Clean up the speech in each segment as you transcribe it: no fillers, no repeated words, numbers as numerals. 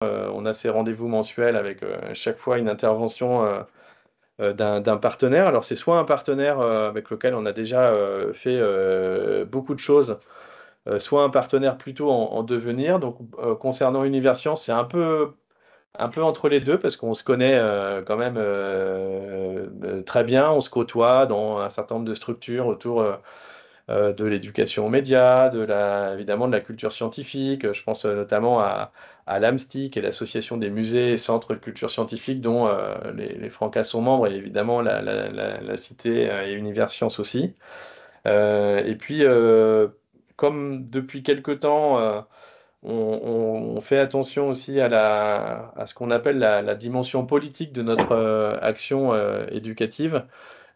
On a ces rendez-vous mensuels avec chaque fois une intervention d'un partenaire. Alors c'est soit un partenaire avec lequel on a déjà fait beaucoup de choses, soit un partenaire plutôt en devenir. Donc concernant Universcience, c'est un peu entre les deux parce qu'on se connaît quand même très bien, on se côtoie dans un certain nombre de structures autour de l'éducation aux médias, évidemment de la culture scientifique. Je pense notamment à l'AMSTI, qui est l'association des musées et centres de culture scientifique dont les Francas sont membres, et évidemment la Cité et Universcience aussi. Et puis, comme depuis quelque temps, on fait attention aussi à ce qu'on appelle la dimension politique de notre action éducative.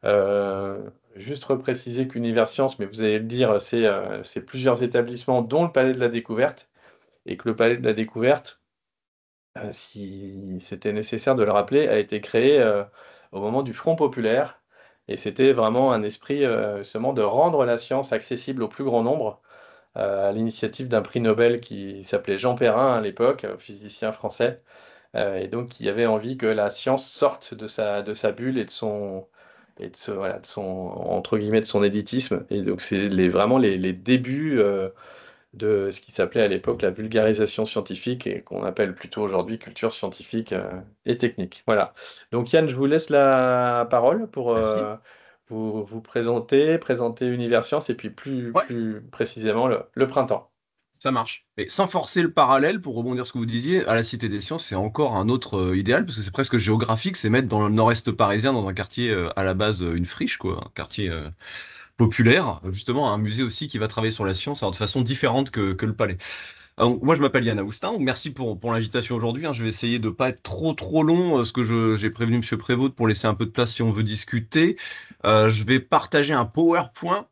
Euh, Juste repréciser qu'Universcience, mais vous allez le dire, c'est plusieurs établissements, dont le Palais de la Découverte, et que le Palais de la Découverte, si c'était nécessaire de le rappeler, a été créé au moment du Front populaire, et c'était vraiment un esprit justement de rendre la science accessible au plus grand nombre, à l'initiative d'un prix Nobel qui s'appelait Jean Perrin à l'époque, physicien français, et donc qui avait envie que la science sorte de sa bulle et voilà, de son, entre guillemets, de son élitisme. Et donc c'est vraiment les débuts de ce qui s'appelait à l'époque la vulgarisation scientifique et qu'on appelle plutôt aujourd'hui culture scientifique et technique. Voilà. Donc Yann, je vous laisse la parole pour Merci. vous présenter, présenter Universcience et puis Ouais, plus précisément le printemps. ça marche. Mais sans forcer le parallèle, pour rebondir sur ce que vous disiez, à la Cité des Sciences, c'est encore un autre idéal, parce que c'est presque géographique, c'est mettre dans le nord-est parisien, dans un quartier à la base une friche, quoi, un quartier populaire, justement un musée aussi qui va travailler sur la science, alors de façon différente que le palais. Alors, moi, je m'appelle Yann Aoustin, donc merci pour l'invitation aujourd'hui, hein. Je vais essayer de pas être trop long, ce que j'ai prévenu Monsieur Prévost pour laisser un peu de place si on veut discuter. Je vais partager un PowerPoint.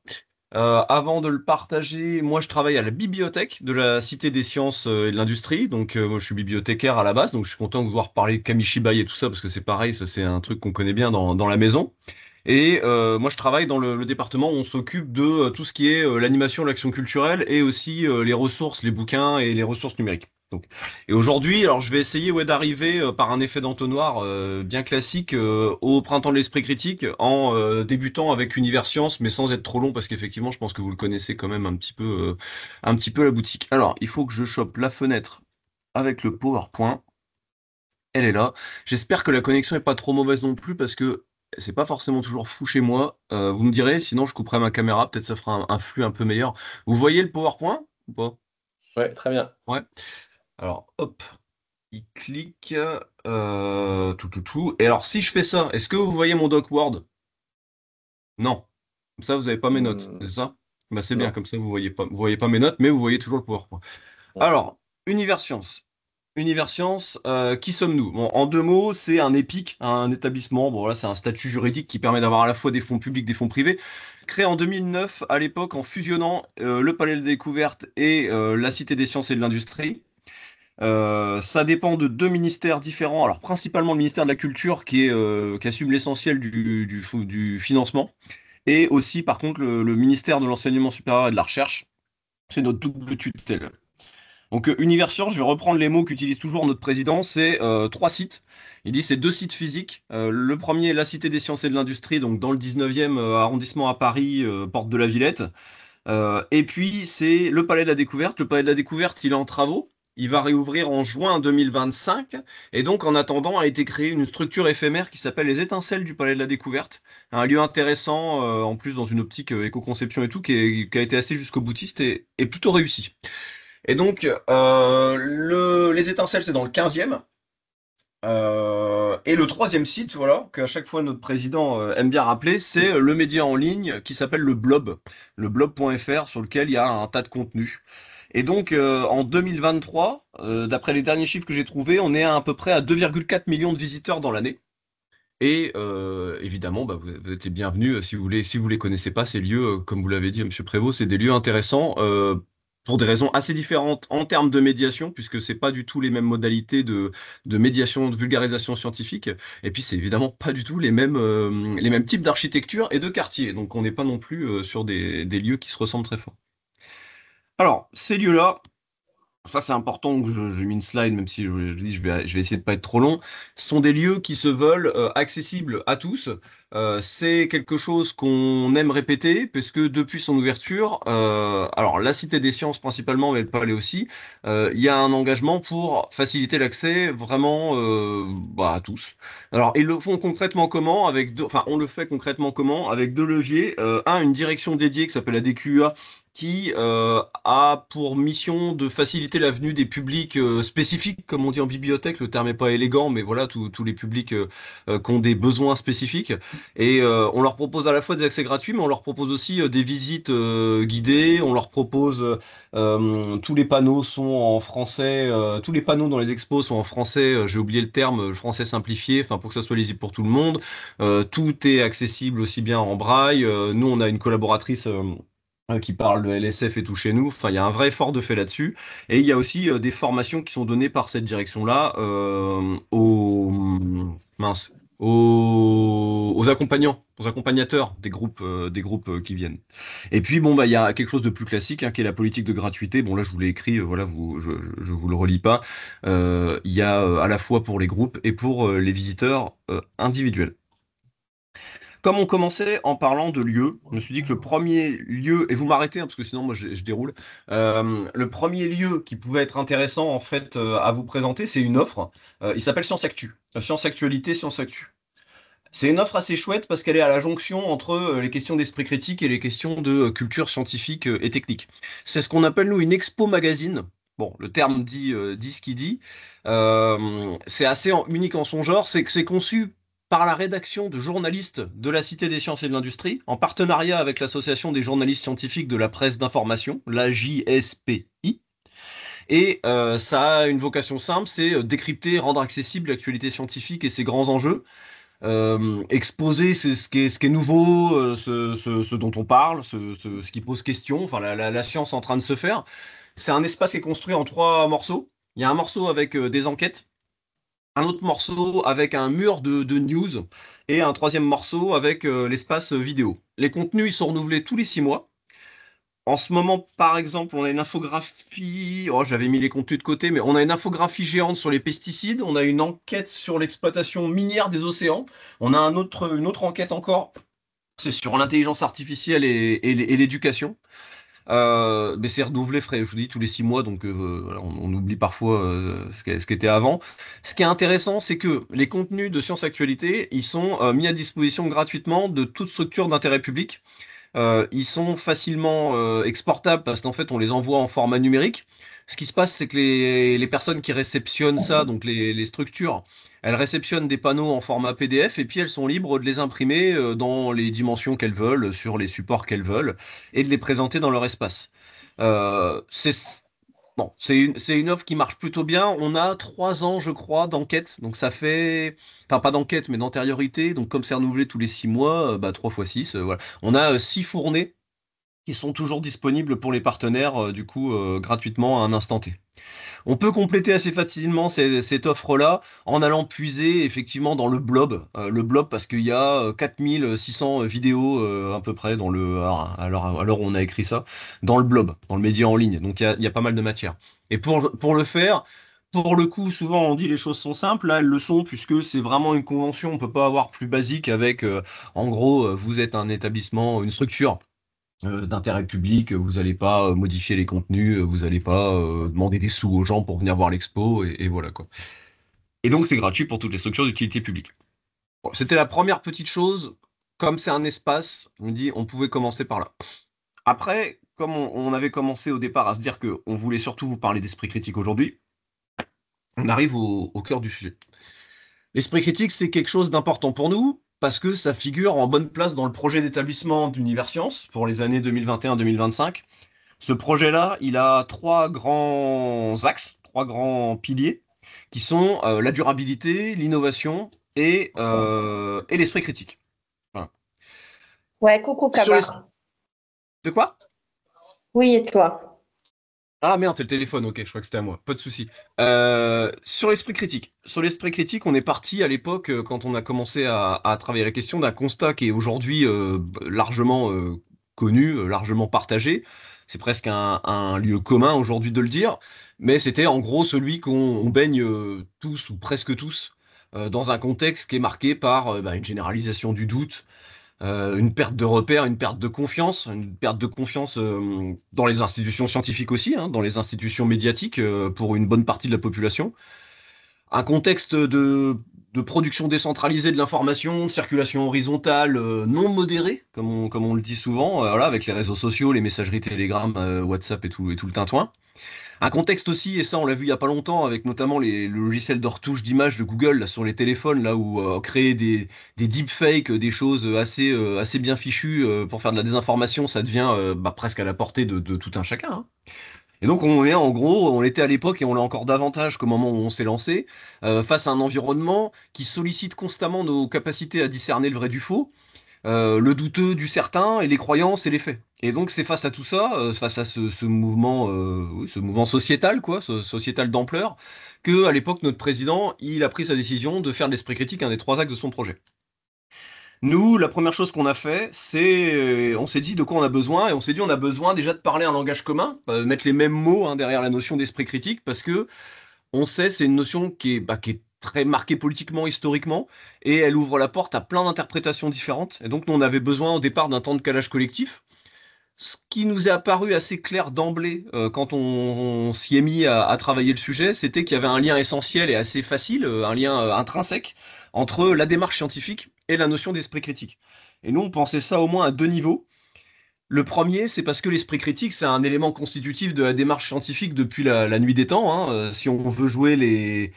Avant de le partager, moi je travaille à la bibliothèque de la Cité des Sciences et de l'Industrie, donc moi je suis bibliothécaire à la base, donc je suis content de pouvoir parler de Kamishibai et tout ça, parce que c'est pareil, ça c'est un truc qu'on connaît bien dans la maison. Et moi, je travaille dans le département où on s'occupe de tout ce qui est l'animation, l'action culturelle et aussi les ressources, les bouquins et les ressources numériques. Donc, et aujourd'hui, alors je vais essayer ouais, d'arriver par un effet d'entonnoir bien classique au printemps de l'esprit critique en débutant avec Universcience, mais sans être trop long parce qu'effectivement, je pense que vous le connaissez quand même un petit peu la boutique. Alors, il faut que je chope la fenêtre avec le PowerPoint. Elle est là. J'espère que la connexion est pas trop mauvaise non plus parce que c'est pas forcément toujours fou chez moi. Vous me direz, sinon je couperai ma caméra, peut-être ça fera un flux un peu meilleur. Vous voyez le PowerPoint ou pas? Ouais, très bien. Ouais. Alors, hop, il clique, tout. Et alors, si je fais ça, est-ce que vous voyez mon doc Word? Non. Comme ça, vous avez pas mes notes, Hmm, c'est ça? Bah, c'est bien, non. comme ça, vous voyez pas mes notes, mais vous voyez toujours le PowerPoint. Alors, Universcience. Universcience, qui sommes-nous? Bon, en deux mots, c'est un EPIC, un établissement. Bon, voilà, c'est un statut juridique qui permet d'avoir à la fois des fonds publics, des fonds privés. Créé en 2009, à l'époque, en fusionnant le Palais de la Découverte et la Cité des Sciences et de l'Industrie. Ça dépend de deux ministères différents. Alors, principalement le ministère de la Culture qui assume l'essentiel du financement. Et aussi, par contre, le ministère de l'Enseignement supérieur et de la Recherche. C'est notre double tutelle. Donc, Universur, je vais reprendre les mots qu'utilise toujours notre président, c'est trois sites. Il dit c'est deux sites physiques. Le premier, la Cité des Sciences et de l'Industrie, donc dans le 19e arrondissement à Paris, porte de la Villette. Et puis, c'est le Palais de la Découverte. Le Palais de la Découverte, il est en travaux. Il va réouvrir en juin 2025. Et donc, en attendant, a été créée une structure éphémère qui s'appelle les Étincelles du Palais de la Découverte. Un lieu intéressant, en plus dans une optique éco-conception et tout, qui a été assez jusqu'au boutiste et plutôt réussi. Et donc, les étincelles, c'est dans le 15e. Et le troisième site, voilà, qu'à chaque fois notre président aime bien rappeler, c'est le média en ligne qui s'appelle le blob.fr, sur lequel il y a un tas de contenus. Et donc, en 2023, d'après les derniers chiffres que j'ai trouvés, on est à peu près à 2,4 millions de visiteurs dans l'année. Et évidemment, bah, vous êtes les bienvenus si vous les connaissez pas, ces lieux, comme vous l'avez dit, Monsieur Prévost, c'est des lieux intéressants pour des raisons assez différentes en termes de médiation, puisque c'est pas du tout les mêmes modalités de médiation, de vulgarisation scientifique, et puis c'est évidemment pas du tout les mêmes types d'architecture et de quartiers. Donc on n'est pas non plus sur des lieux qui se ressemblent très fort. Alors, ces lieux-là. Ça, c'est important que je mets une slide, même si je dis je vais essayer de pas être trop long. Ce sont des lieux qui se veulent accessibles à tous. C'est quelque chose qu'on aime répéter, parce que depuis son ouverture, alors la Cité des Sciences principalement, mais le Palais aussi, il y a un engagement pour faciliter l'accès vraiment à tous. Alors, ils le font concrètement comment? Enfin, on le fait concrètement comment? Avec deux leviers. Une direction dédiée qui s'appelle la DQA qui a pour mission de faciliter la venue des publics spécifiques, comme on dit en bibliothèque, le terme est pas élégant, mais voilà, tous les publics qui ont des besoins spécifiques. Et on leur propose à la fois des accès gratuits, mais on leur propose aussi des visites guidées, on leur propose, tous les panneaux sont en français, tous les panneaux dans les expos sont en français, j'ai oublié le terme, français simplifié, enfin pour que ça soit lisible pour tout le monde. Tout est accessible aussi bien en braille. Nous, on a une collaboratrice qui parle de LSF et tout chez nous. Enfin, il y a un vrai effort de fait là-dessus. Et il y a aussi des formations qui sont données par cette direction-là mince, aux accompagnants, aux accompagnateurs des groupes qui viennent. Et puis, bon, bah, il y a quelque chose de plus classique, qui est la politique de gratuité. Bon, là, je vous l'ai écrit, voilà, je vous le relis pas. Il y a à la fois pour les groupes et pour les visiteurs individuels. Comme on commençait en parlant de lieux, je me suis dit que le premier lieu, et vous m'arrêtez parce que sinon moi je déroule, le premier lieu qui pouvait être intéressant en fait à vous présenter, c'est une offre. Il s'appelle Science Actu. Science Actualité, Science Actu. C'est une offre assez chouette parce qu'elle est à la jonction entre les questions d'esprit critique et les questions de culture scientifique et technique. C'est ce qu'on appelle nous une expo magazine. Bon, le terme dit ce qu'il dit. C'est assez unique en son genre. C'est que c'est conçu par la rédaction de journalistes de la Cité des Sciences et de l'Industrie, en partenariat avec l'Association des journalistes scientifiques de la presse d'information, la JSPI. Et ça a une vocation simple, c'est décrypter, rendre accessible l'actualité scientifique et ses grands enjeux, exposer ce qui est nouveau, ce dont on parle, ce qui pose question, enfin la science en train de se faire. C'est un espace qui est construit en trois morceaux. Il y a un morceau avec des enquêtes, un autre morceau avec un mur de news et un troisième morceau avec l'espace vidéo. Les contenus, ils sont renouvelés tous les 6 mois. En ce moment, par exemple, on a une infographie. Oh, j'avais mis les contenus de côté, mais on a une infographie géante sur les pesticides. On a une enquête sur l'exploitation minière des océans. On a une autre enquête encore. C'est sur l'intelligence artificielle et l'éducation. Mais c'est renouvelé, je vous dis, tous les 6 mois, donc voilà, on oublie parfois ce qu'était avant. Ce qui est intéressant, c'est que les contenus de Science Actualité, ils sont mis à disposition gratuitement de toute structure d'intérêt public. Ils sont facilement exportables parce qu'en fait, on les envoie en format numérique. Ce qui se passe, c'est que les personnes qui réceptionnent ça, donc les structures, elles réceptionnent des panneaux en format PDF et puis elles sont libres de les imprimer dans les dimensions qu'elles veulent, sur les supports qu'elles veulent, et de les présenter dans leur espace. C'est bon, c'est une offre qui marche plutôt bien. On a 3 ans, je crois, d'enquête. Donc ça fait, enfin pas d'enquête, mais d'antériorité. Donc comme c'est renouvelé tous les 6 mois, 3 fois 6, voilà. On a 6 fournées qui sont toujours disponibles pour les partenaires, du coup, gratuitement à un instant T. On peut compléter assez facilement cette offre-là en allant puiser effectivement dans le blob parce qu'il y a 4600 vidéos à peu près à l'heure où on a écrit ça, dans le blob, dans le média en ligne. Donc il y a pas mal de matière. Et pour le faire, pour le coup, souvent on dit les choses sont simples, là elles le sont puisque c'est vraiment une convention, on peut pas avoir plus basique avec, en gros, vous êtes un établissement, une structure d'intérêt public, vous n'allez pas modifier les contenus, vous n'allez pas demander des sous aux gens pour venir voir l'expo, et voilà quoi. Et donc c'est gratuit pour toutes les structures d'utilité publique. Bon, c'était la première petite chose. Comme c'est un espace, on me dit on pouvait commencer par là. Après, comme on avait commencé au départ à se dire qu'on voulait surtout vous parler d'esprit critique aujourd'hui, on arrive au cœur du sujet. L'esprit critique, c'est quelque chose d'important pour nous parce que ça figure en bonne place dans le projet d'établissement d'Univers Science pour les années 2021-2025. Ce projet-là, il a trois grands axes, trois grands piliers, qui sont la durabilité, l'innovation et l'esprit critique. Voilà. Ouais, coucou Sur les... Kaba. De quoi? Oui, et toi? Ah merde, c'est le téléphone, ok, je crois que c'était à moi, pas de souci. Sur l'esprit critique. Sur l'esprit critique, on est parti à l'époque, quand on a commencé à travailler la question, d'un constat qui est aujourd'hui largement connu, largement partagé. C'est presque un lieu commun aujourd'hui de le dire. mais c'était en gros celui qu'on baigne tous ou presque tous dans un contexte qui est marqué par une généralisation du doute, une perte de repères, une perte de confiance dans les institutions scientifiques aussi, hein, dans les institutions médiatiques pour une bonne partie de la population. Un contexte de production décentralisée de l'information, de circulation horizontale non modérée, comme on le dit souvent, voilà, avec les réseaux sociaux, les messageries Telegram, WhatsApp et tout le tintouin. Un contexte aussi, et ça on l'a vu il y a pas longtemps, avec notamment le logiciel de retouche d'images de Google là, sur les téléphones, là où créer des deepfakes, des choses assez bien fichues pour faire de la désinformation, ça devient presque à la portée de tout un chacun, hein. Et donc on est en gros, on était à l'époque et on l'a encore davantage qu'au moment où on s'est lancé, face à un environnement qui sollicite constamment nos capacités à discerner le vrai du faux, le douteux du certain et les croyances et les faits. Et donc c'est face à tout ça, face à ce mouvement, oui, ce mouvement sociétal, quoi, sociétal d'ampleur, que à l'époque notre président, il a pris sa décision de faire de l'esprit critique un des 3 axes de son projet. Nous, la première chose qu'on a fait, c'est on s'est dit de quoi on a besoin, et on s'est dit on a besoin déjà de parler un langage commun, mettre les mêmes mots hein, derrière la notion d'esprit critique, parce que on sait c'est une notion qui est très marquée politiquement, historiquement, et elle ouvre la porte à plein d'interprétations différentes. Et donc nous on avait besoin au départ d'un temps de calage collectif. Ce qui nous est apparu assez clair d'emblée quand on s'y est mis à travailler le sujet, c'était qu'il y avait un lien essentiel et assez facile, un lien intrinsèque entre la démarche scientifique et la notion d'esprit critique. Et nous, on pensait ça au moins à 2 niveaux. Le premier, c'est parce que l'esprit critique, c'est un élément constitutif de la démarche scientifique depuis la nuit des temps, hein. Si on veut jouer les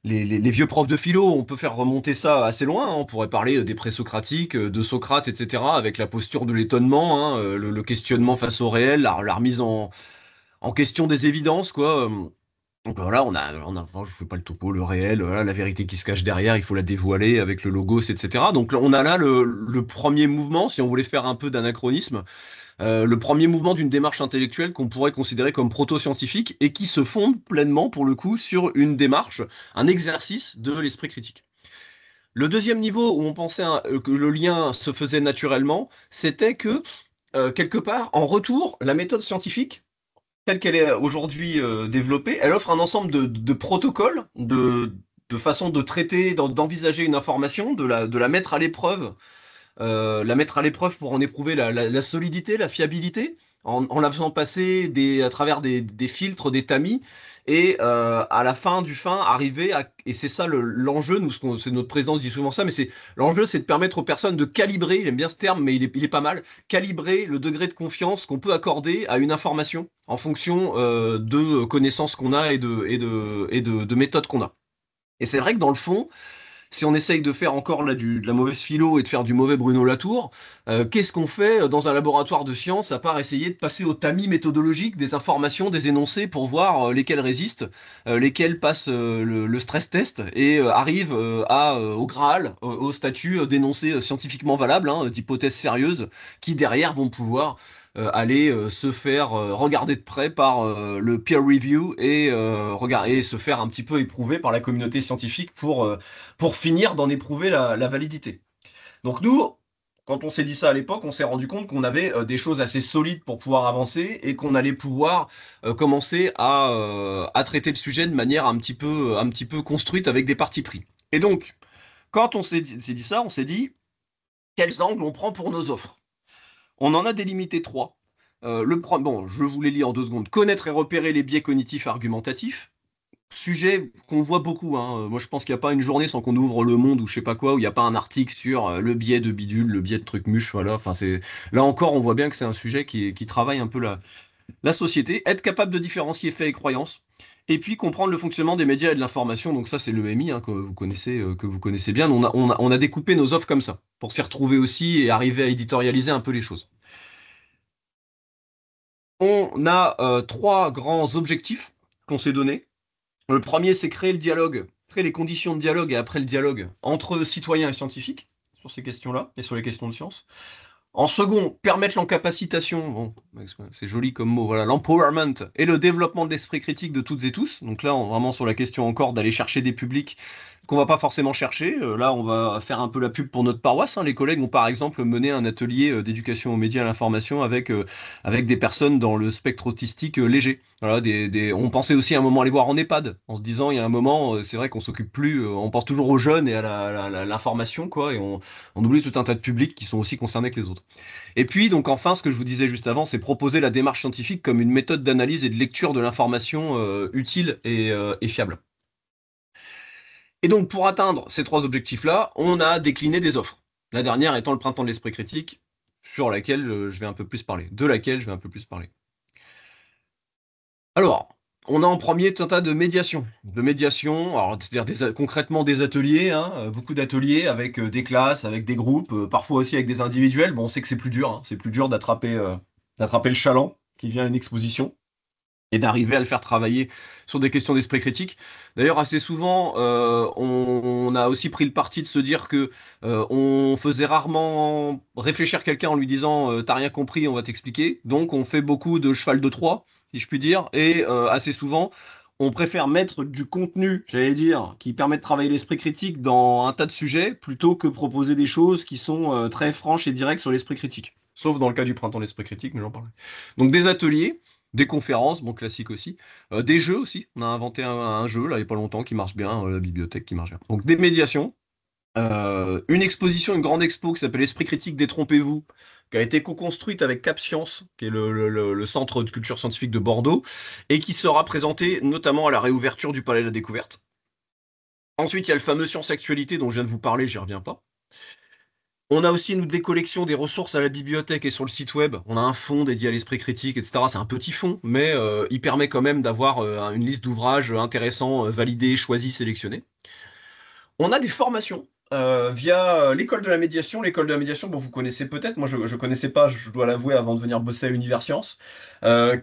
vieux profs de philo, on peut faire remonter ça assez loin, hein. On pourrait parler des présocratiques, de Socrate, etc., avec la posture de l'étonnement, hein, le questionnement face au réel, la remise en question des évidences, quoi. Donc voilà, enfin, je fais pas le topo, le réel, voilà, la vérité qui se cache derrière, il faut la dévoiler avec le logos, etc. Donc on a là le premier mouvement, si on voulait faire un peu d'anachronisme, le premier mouvement d'une démarche intellectuelle qu'on pourrait considérer comme proto-scientifique et qui se fonde pleinement, pour le coup, sur une démarche, un exercice de l'esprit critique. Le deuxième niveau où on pensait que le lien se faisait naturellement, c'était que, quelque part, en retour, la méthode scientifique, telle qu'elle est aujourd'hui développée, elle offre un ensemble de protocoles, de façons de traiter, d'envisager une information, de la mettre à l'épreuve la mettre à l'épreuve pour en éprouver la solidité, la fiabilité, en la faisant passer à travers des filtres, des tamis, et à la fin du fin, arriver à... Et c'est ça l'enjeu, c'est notre président qui dit souvent ça, mais l'enjeu, c'est de permettre aux personnes de calibrer, il aime bien ce terme, mais il est pas mal, calibrer le degré de confiance qu'on peut accorder à une information en fonction de connaissances qu'on a et de méthodes qu'on a. Et c'est vrai que dans le fond, si on essaye de faire encore là, de la mauvaise philo et de faire du mauvais Bruno Latour, qu'est-ce qu'on fait dans un laboratoire de science à part essayer de passer au tamis méthodologique des informations, des énoncés pour voir lesquels résistent, lesquels passent le stress test et arrivent au Graal, au statut d'énoncés scientifiquement valables, hein, d'hypothèses sérieuses qui derrière vont pouvoir aller se faire regarder de près par le peer review et, et se faire un petit peu éprouver par la communauté scientifique pour finir d'en éprouver la validité. Donc nous, quand on s'est dit ça à l'époque, on s'est rendu compte qu'on avait des choses assez solides pour pouvoir avancer et qu'on allait pouvoir commencer à traiter le sujet de manière un petit peu construite avec des partis pris. Et donc, quand on s'est dit ça, on s'est dit quels angles on prend pour nos offres. On en a délimité 3. Bon, je vous les lis en 2 secondes. Connaître et repérer les biais cognitifs argumentatifs. Sujet qu'on voit beaucoup, hein. Moi, je pense qu'il n'y a pas une journée sans qu'on ouvre Le Monde ou je sais pas quoi, où il n'y a pas un article sur le biais de bidule, le biais de truc muche, voilà. Enfin, là encore, on voit bien que c'est un sujet qui travaille un peu la société. Être capable de différencier faits et croyances. Et puis comprendre le fonctionnement des médias et de l'information. Donc ça, c'est l'EMI hein, que vous connaissez bien. On a découpé nos offres comme ça, pour s'y retrouver aussi et arriver à éditorialiser un peu les choses. On a 3 grands objectifs qu'on s'est donnés. Le premier, c'est créer le dialogue, créer les conditions de dialogue et après le dialogue entre citoyens et scientifiques sur ces questions-là et sur les questions de science. En second, permettre l'encapacitation, bon, c'est joli comme mot, voilà, l'empowerment et le développement de l'esprit critique de toutes et tous. Donc là, vraiment sur la question encore d'aller chercher des publics qu'on va pas forcément chercher. Là, on va faire un peu la pub pour notre paroisse, hein. Les collègues ont par exemple mené un atelier d'éducation aux médias et à l'information avec des personnes dans le spectre autistique léger. Voilà, on pensait aussi à un moment aller voir en EHPAD, en se disant il y a un moment, c'est vrai qu'on s'occupe plus, on pense toujours aux jeunes et à l'information, quoi, et on oublie tout un tas de publics qui sont aussi concernés que les autres. Et puis, donc enfin, ce que je vous disais juste avant, c'est proposer la démarche scientifique comme une méthode d'analyse et de lecture de l'information utile et fiable. Et donc, pour atteindre ces trois objectifs-là, on a décliné des offres. La dernière étant le printemps de l'esprit critique, sur laquelle je vais un peu plus parler, de laquelle je vais un peu plus parler. Alors, on a en premier tout un tas de médiations. Alors, c'est-à-dire concrètement des ateliers, hein, beaucoup d'ateliers avec des classes, avec des groupes, parfois aussi avec des individuels. Bon, on sait que c'est plus dur, hein, c'est plus dur d'attraper le chaland qui vient à une exposition et d'arriver à le faire travailler sur des questions d'esprit critique. D'ailleurs, assez souvent, on a aussi pris le parti de se dire que on faisait rarement réfléchir quelqu'un en lui disant t'as rien compris, on va t'expliquer. Donc, on fait beaucoup de cheval de Troie, si je puis dire, et assez souvent, on préfère mettre du contenu, j'allais dire, qui permet de travailler l'esprit critique dans un tas de sujets, plutôt que proposer des choses qui sont très franches et directes sur l'esprit critique. Sauf dans le cas du printemps de l'esprit critique, mais j'en parlerai. Donc des ateliers, des conférences, bon classique aussi, des jeux aussi. On a inventé un jeu là il n'y a pas longtemps qui marche bien, la bibliothèque qui marche bien. Donc des médiations, une exposition, une grande expo qui s'appelle Esprit critique, détrompez-vous, qui a été co-construite avec Cap Science, qui est le centre de culture scientifique de Bordeaux, et qui sera présentée notamment à la réouverture du Palais de la Découverte. Ensuite, il y a le fameux Science Actualité dont je viens de vous parler, j'y reviens pas. On a aussi, nous, des collections, des ressources à la bibliothèque et sur le site web. On a un fonds dédié à l'esprit critique, etc. C'est un petit fonds, mais il permet quand même d'avoir une liste d'ouvrages intéressants, validés, choisis, sélectionnés. On a des formations via l'école de la médiation. L'école de la médiation, bon, vous connaissez peut-être, moi je ne connaissais pas, je dois l'avouer, avant de venir bosser à Universcience,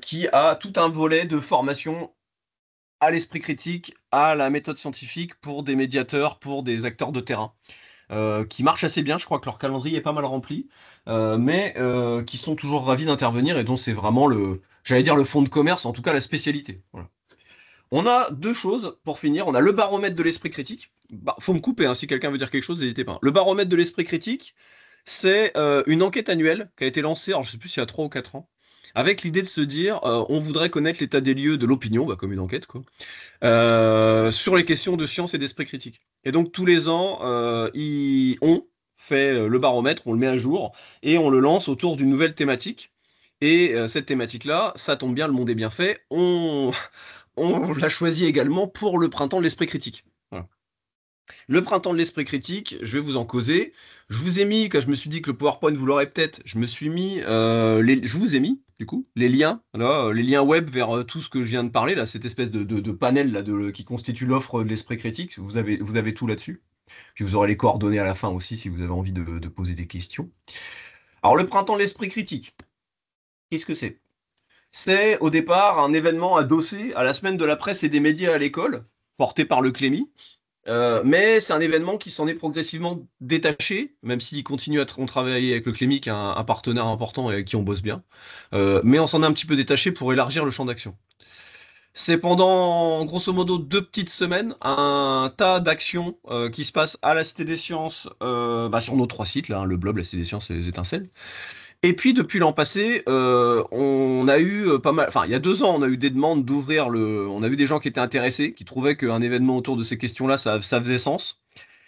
qui a tout un volet de formation à l'esprit critique, à la méthode scientifique pour des médiateurs, pour des acteurs de terrain qui marchent assez bien. Je crois que leur calendrier est pas mal rempli, mais qui sont toujours ravis d'intervenir et dont c'est vraiment j'allais dire le fond de commerce, en tout cas la spécialité. Voilà. On a deux choses pour finir. On a le baromètre de l'esprit critique. Bah, faut me couper, hein, si quelqu'un veut dire quelque chose, n'hésitez pas. Le baromètre de l'esprit critique, c'est une enquête annuelle qui a été lancée, alors je sais plus s'il y a 3 ou 4 ans, avec l'idée de se dire, on voudrait connaître l'état des lieux de l'opinion, bah, comme une enquête, quoi, sur les questions de science et d'esprit critique. Et donc tous les ans, on fait le baromètre, on le met à jour et on le lance autour d'une nouvelle thématique. Et cette thématique-là, ça tombe bien, le monde est bien fait. On l'a choisi également pour le printemps de l'esprit critique. Voilà. Le printemps de l'esprit critique, je vais vous en causer. Je vous ai mis, quand je me suis dit que le PowerPoint vous l'aurez peut-être, je me suis mis, je vous ai mis du coup les liens, là, les liens web vers tout ce que je viens de parler, là, cette espèce de panel là, qui constitue l'offre de l'esprit critique. Vous avez tout là-dessus. Puis vous aurez les coordonnées à la fin aussi si vous avez envie de poser des questions. Alors le printemps de l'esprit critique, qu'est-ce que c'est? C'est au départ un événement adossé à la semaine de la presse et des médias à l'école, porté par le Clémy. Mais c'est un événement qui s'en est progressivement détaché, même s'il continue à travailler avec le Clémy, qui est un partenaire important et avec qui on bosse bien. Mais on s'en est un petit peu détaché pour élargir le champ d'action. C'est pendant, grosso modo, 2 petites semaines, un tas d'actions qui se passent à la Cité des Sciences, sur nos 3 sites, là, hein, le blog, la Cité des Sciences et les Étincelles. Et puis depuis l'an passé, on a eu pas mal. Enfin, il y a 2 ans, on a eu des demandes d'ouvrir le. On a vu des gens qui étaient intéressés, qui trouvaient qu'un événement autour de ces questions-là, ça faisait sens.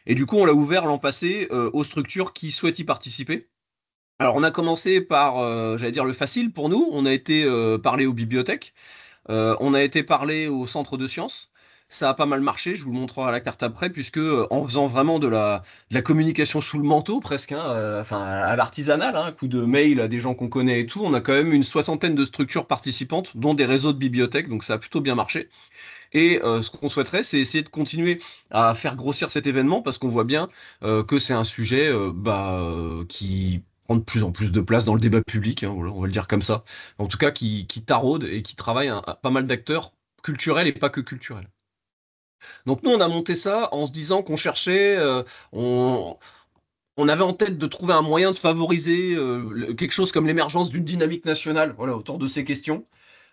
Et du coup, on l'a ouvert l'an passé aux structures qui souhaitent y participer. Alors, on a commencé par, j'allais dire le facile pour nous. On a été parler aux bibliothèques. On a été parler au centre de sciences. Ça a pas mal marché, je vous le montrerai à la carte après, puisque en faisant vraiment de la communication sous le manteau, presque, hein, enfin à l'artisanal, hein, coup de mail à des gens qu'on connaît et tout, on a quand même une soixantaine de structures participantes, dont des réseaux de bibliothèques, donc ça a plutôt bien marché. Et ce qu'on souhaiterait, c'est essayer de continuer à faire grossir cet événement, parce qu'on voit bien que c'est un sujet qui prend de plus en plus de place dans le débat public, hein, voilà, on va le dire comme ça. En tout cas, qui taraude et qui travaille pas mal d'acteurs culturels et pas que culturels. Donc nous, on a monté ça en se disant qu'on cherchait, on, on avait en tête de trouver un moyen de favoriser quelque chose comme l'émergence d'une dynamique nationale, voilà, autour de ces questions.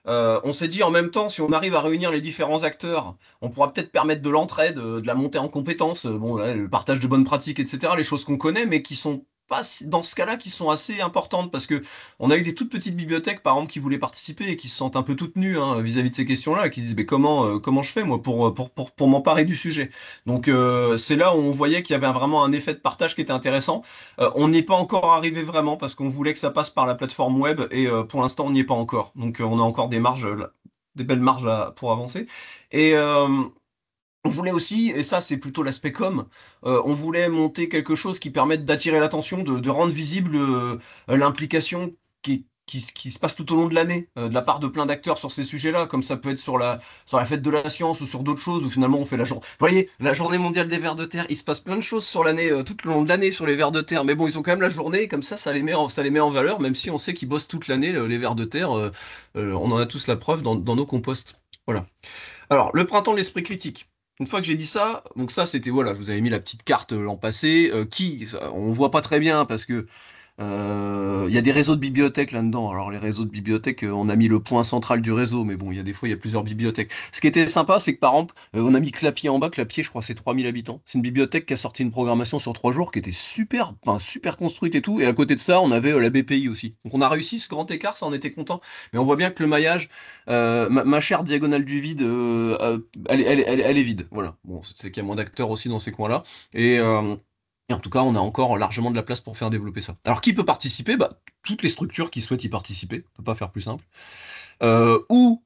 On s'est dit en même temps, si on arrive à réunir les différents acteurs, on pourra peut-être permettre de l'entraide, de la montée en compétences, bon, là, le partage de bonnes pratiques, etc., les choses qu'on connaît, mais qui sont pas dans ce cas-là, qui sont assez importantes, parce que on a eu des toutes petites bibliothèques, par exemple, qui voulaient participer et qui se sentent un peu toutes nues hein, vis-à-vis de ces questions-là, et qui disent, mais comment je fais, moi, pour m'emparer du sujet? Donc, c'est là où on voyait qu'il y avait vraiment un effet de partage qui était intéressant. On n'y est pas encore arrivé vraiment parce qu'on voulait que ça passe par la plateforme web et pour l'instant on n'y est pas encore. Donc on a encore des marges, des belles marges là, pour avancer. Et on voulait aussi, et ça c'est plutôt l'aspect com, on voulait monter quelque chose qui permette d'attirer l'attention, de rendre visible l'implication qui se passe tout au long de l'année, de la part de plein d'acteurs sur ces sujets-là, comme ça peut être sur la fête de la science ou sur d'autres choses, où finalement on fait la journée. Vous voyez, la journée mondiale des vers de terre, il se passe plein de choses sur l'année, tout au long de l'année sur les vers de terre, mais bon, ils ont quand même la journée, et comme ça ça les met en valeur, même si on sait qu'ils bossent toute l'année, les vers de terre, on en a tous la preuve dans nos composts. Voilà. Alors, le printemps de l'esprit critique. Une fois que j'ai dit ça, donc ça c'était voilà, je vous avais mis la petite carte l'an passé, on voit pas très bien parce que il y a des réseaux de bibliothèques là-dedans. Alors les réseaux de bibliothèques, on a mis le point central du réseau, mais bon, il y a des fois il y a plusieurs bibliothèques. Ce qui était sympa, c'est que par exemple, on a mis Clapier en bas. Clapier, je crois, c'est 3000 habitants. C'est une bibliothèque qui a sorti une programmation sur 3 jours qui était super, enfin, super construite et tout. Et à côté de ça, on avait la BPI aussi. Donc on a réussi ce grand écart, ça on était content. Mais on voit bien que le maillage, ma chère diagonale du vide, elle est vide. Voilà. Bon, c'est qu'il y a moins d'acteurs aussi dans ces coins-là. Et et en tout cas, on a encore largement de la place pour faire développer ça. Alors, qui peut participer? Bah, toutes les structures qui souhaitent y participer. On peut pas faire plus simple. Ou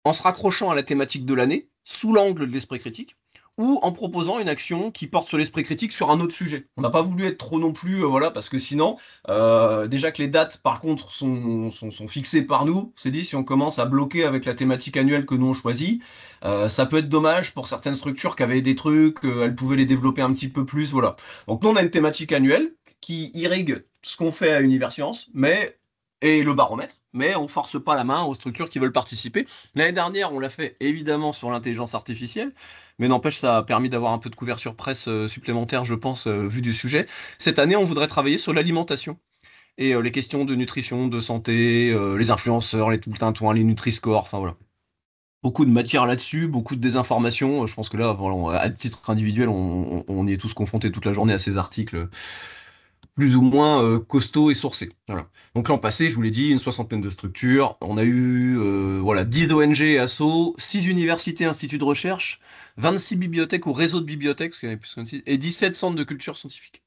en se raccrochant à la thématique de l'année, sous l'angle de l'esprit critique, ou en proposant une action qui porte sur l'esprit critique sur un autre sujet. On n'a pas voulu être trop non plus, voilà, parce que sinon, déjà que les dates, par contre, sont fixées par nous, c'est dit, si on commence à bloquer avec la thématique annuelle que nous on choisit, ça peut être dommage pour certaines structures qui avaient des trucs, elles pouvaient les développer un petit peu plus, voilà. Donc nous, on a une thématique annuelle qui irrigue ce qu'on fait à Univers Science, mais et le baromètre, mais on force pas la main aux structures qui veulent participer. L'année dernière, on l'a fait évidemment sur l'intelligence artificielle, mais n'empêche, ça a permis d'avoir un peu de couverture presse supplémentaire, je pense, vu du sujet. Cette année, on voudrait travailler sur l'alimentation et les questions de nutrition, de santé, les influenceurs, les tout le tintouin, les Nutri-Score, enfin voilà. Beaucoup de matière là-dessus, beaucoup de désinformation. Je pense que là, voilà, à titre individuel, on y est tous confrontés toute la journée à ces articles plus ou moins costauds et sourcés. Voilà. Donc l'an passé, je vous l'ai dit, une soixantaine de structures. On a eu voilà, 10 ONG et assos, 6 universités, instituts de recherche, 26 bibliothèques ou réseaux de bibliothèques, parce qu'il y en a plus que 26, et 17 centres de culture scientifique.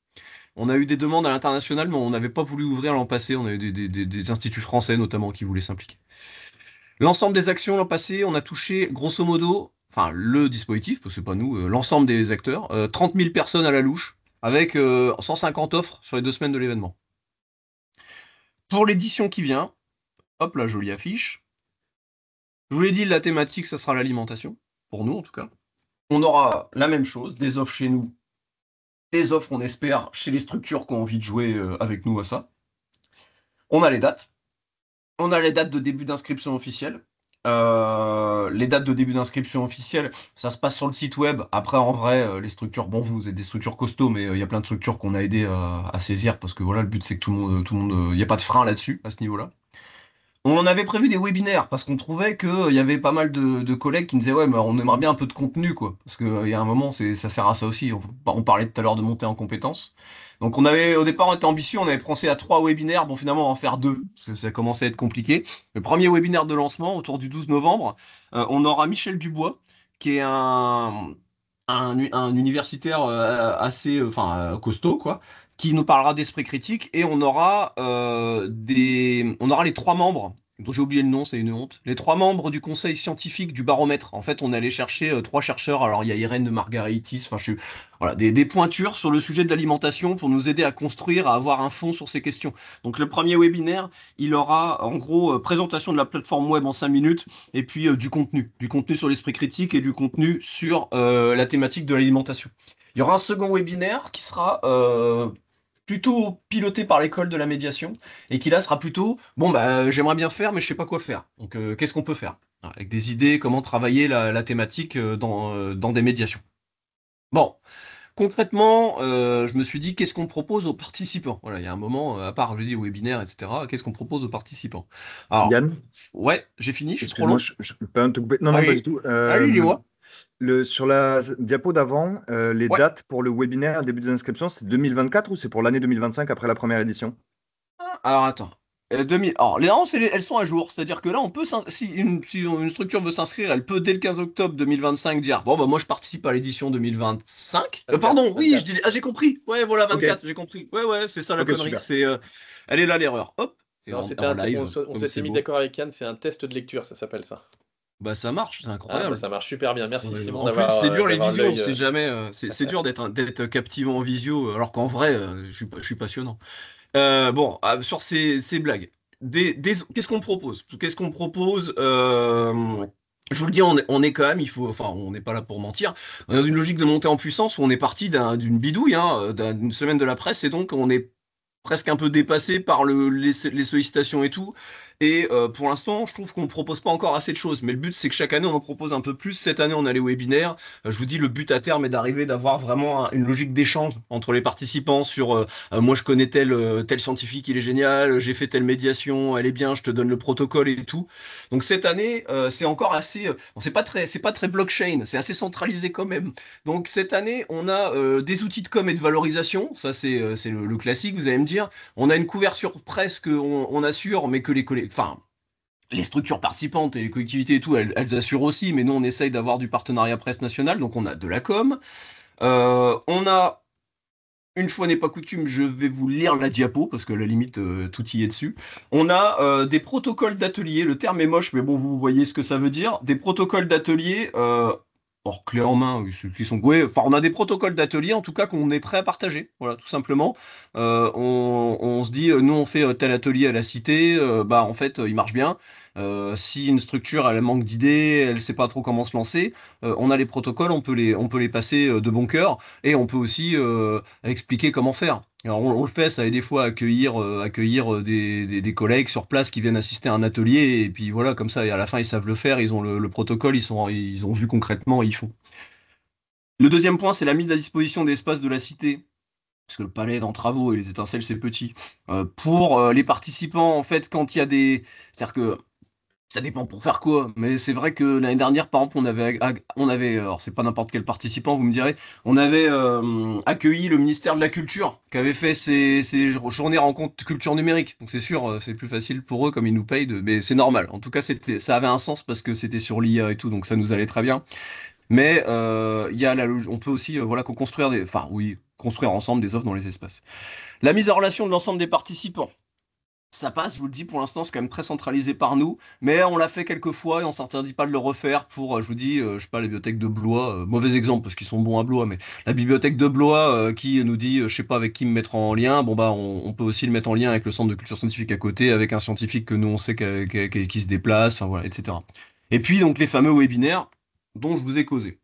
On a eu des demandes à l'international, mais on n'avait pas voulu ouvrir l'an passé. On a eu des instituts français notamment qui voulaient s'impliquer. L'ensemble des actions l'an passé, on a touché grosso modo, enfin le dispositif, parce que c'est pas nous, l'ensemble des acteurs, 30 000 personnes à la louche, avec 150 offres sur les 2 semaines de l'événement. Pour l'édition qui vient, hop la jolie affiche. Je vous l'ai dit, la thématique, ça sera l'alimentation, pour nous en tout cas. On aura la même chose, des offres chez nous, des offres, on espère, chez les structures qui ont envie de jouer avec nous à ça. On a les dates. On a les dates de début d'inscription officielle. Les dates de début d'inscription officielle, ça se passe sur le site web. Après, en vrai, les structures, bon, vous êtes des structures costauds, mais il y a plein de structures qu'on a aidé à saisir parce que voilà, le but c'est que tout le monde, il n'y a pas de frein là-dessus, à ce niveau-là. On en avait prévu des webinaires parce qu'on trouvait qu'il y avait pas mal de collègues qui me disaient ouais mais on aimerait bien un peu de contenu quoi parce qu'il y a un moment ça sert à ça aussi. On parlait tout à l'heure de monter en compétences. Donc on avait au départ on était ambitieux, on avait pensé à 3 webinaires, bon finalement on va en faire 2 parce que ça commençait à être compliqué. Le premier webinaire de lancement autour du 12 novembre, on aura Michel Dubois qui est un universitaire assez costaud quoi qui nous parlera d'esprit critique et on aura les 3 membres dont j'ai oublié le nom, c'est une honte. Les 3 membres du conseil scientifique du baromètre. En fait, on est allé chercher 3 chercheurs. Alors, il y a Irène de Margaritis, voilà, des pointures sur le sujet de l'alimentation pour nous aider à construire, à avoir un fond sur ces questions. Donc, le premier webinaire, il aura en gros présentation de la plateforme web en 5 minutes et puis du contenu sur l'esprit critique et du contenu sur la thématique de l'alimentation. Il y aura un second webinaire qui sera plutôt piloté par l'école de la médiation et qui là sera plutôt bon bah j'aimerais bien faire mais je sais pas quoi faire. Donc qu'est-ce qu'on peut faire? Avec des idées, comment travailler la thématique dans des médiations. Bon, concrètement, je me suis dit, qu'est-ce qu'on propose aux participants? Voilà, il y a un moment, à part, je dis, webinaire, etc., qu'est-ce qu'on propose aux participants? Alors, Yann, ouais, j'ai fini, je suis trop excuse-moi, long. je peux pas te couper. Non, non, pas du Allez, tout. allez, dis-moi. Sur la diapo d'avant, les Ouais. dates pour le webinaire, début des inscriptions, c'est 2024 ou c'est pour l'année 2025 après la première édition? Alors, attends. 2000. Alors, les annonces, elles sont à jour. C'est-à-dire que là, on peut, si une structure veut s'inscrire, elle peut, dès le 15 octobre 2025, dire, bon, bah, moi, je participe à l'édition 2025. 24, Pardon, oui, 24. j'ai compris. Ouais, voilà, Ok, 24, j'ai compris. Ouais, ouais, c'est ça la ok, connerie. super. Elle est là, l'erreur. Hop. Et Non, en on live, on comme s'était c'est mis beau. d'accord avec Yann, c'est un test de lecture, ça s'appelle ça. Bah, ça marche, c'est Ah, bah incroyable. ça marche super bien. Merci Ouais, Simon en plus, c'est dur les d'avoir visios, on l'œil. sait jamais. C'est dur d'être captivant en visio, alors qu'en vrai, je suis passionnant. Bon, sur ces blagues, qu'est-ce qu'on propose? Qu'est-ce qu'on propose? Je vous le dis, on est quand même, enfin, on n'est pas là pour mentir. On est dans une logique de montée en puissance où on est parti d'une bidouille, hein, d'une semaine de la presse, et donc on est presque un peu dépassé par les sollicitations et tout. Et pour l'instant, je trouve qu'on ne propose pas encore assez de choses. Mais le but, c'est que chaque année, on en propose un peu plus. Cette année, on a les webinaires. Je vous dis, le but à terme est d'arriver d'avoir vraiment une logique d'échange entre les participants sur moi, je connais tel scientifique, il est génial, j'ai fait telle médiation, elle est bien, je te donne le protocole et tout. Donc cette année, c'est encore assez, bon, c'est pas très blockchain, c'est assez centralisé quand même. Donc cette année, on a des outils de com et de valorisation, ça c'est le classique, vous allez me dire. On a une couverture presse qu'on assure, mais que enfin, les structures participantes et les collectivités et tout, elles assurent aussi, mais nous on essaye d'avoir du partenariat presse nationale, donc on a de la com. On a, une fois n'est pas coutume, je vais vous lire la diapo, parce que à la limite, tout y est dessus. On a des protocoles d'atelier, le terme est moche, mais bon, vous voyez ce que ça veut dire. Des protocoles d'atelier, hors clé en main, qui sont, ouais, enfin, on a des protocoles d'atelier, en tout cas, qu'on est prêt à partager, voilà, tout simplement. On se dit, nous, on fait tel atelier à la cité, bah, en fait, il marche bien. Si une structure, elle manque d'idées, elle sait pas trop comment se lancer, on a les protocoles, on peut les passer de bon cœur, et on peut aussi à expliquer comment faire. Alors on le fait, ça aide des fois à accueillir des collègues sur place qui viennent assister à un atelier, et puis voilà, comme ça, et à la fin, ils savent le faire, ils ont le protocole, ils ont vu concrètement et ils font. Le deuxième point, c'est la mise à disposition d'espaces de la cité, parce que le palais est en travaux et les étincelles, c'est petit. Pour les participants, en fait, quand il y a des... C'est-à-dire que ça dépend pour faire quoi, mais c'est vrai que l'année dernière, par exemple, alors c'est pas n'importe quel participant, vous me direz, on avait accueilli le ministère de la Culture, qui avait fait ses journées rencontres culture numérique. Donc c'est sûr, c'est plus facile pour eux, comme ils nous payent, mais c'est normal. En tout cas, ça avait un sens parce que c'était sur l'IA et tout, donc ça nous allait très bien. Mais il y a on peut aussi, voilà, construire enfin oui, construire ensemble des offres dans les espaces. La mise en relation de l'ensemble des participants. Ça passe, je vous le dis, pour l'instant, c'est quand même très centralisé par nous, mais on l'a fait quelques fois et on s'interdit pas de le refaire pour, je vous dis, je sais pas, la bibliothèque de Blois, mauvais exemple parce qu'ils sont bons à Blois, mais la bibliothèque de Blois qui nous dit, je sais pas avec qui me mettre en lien, bon bah on peut aussi le mettre en lien avec le centre de culture scientifique à côté, avec un scientifique que nous on sait qui se déplace, enfin voilà, etc. Et puis donc les fameux webinaires dont je vous ai causé.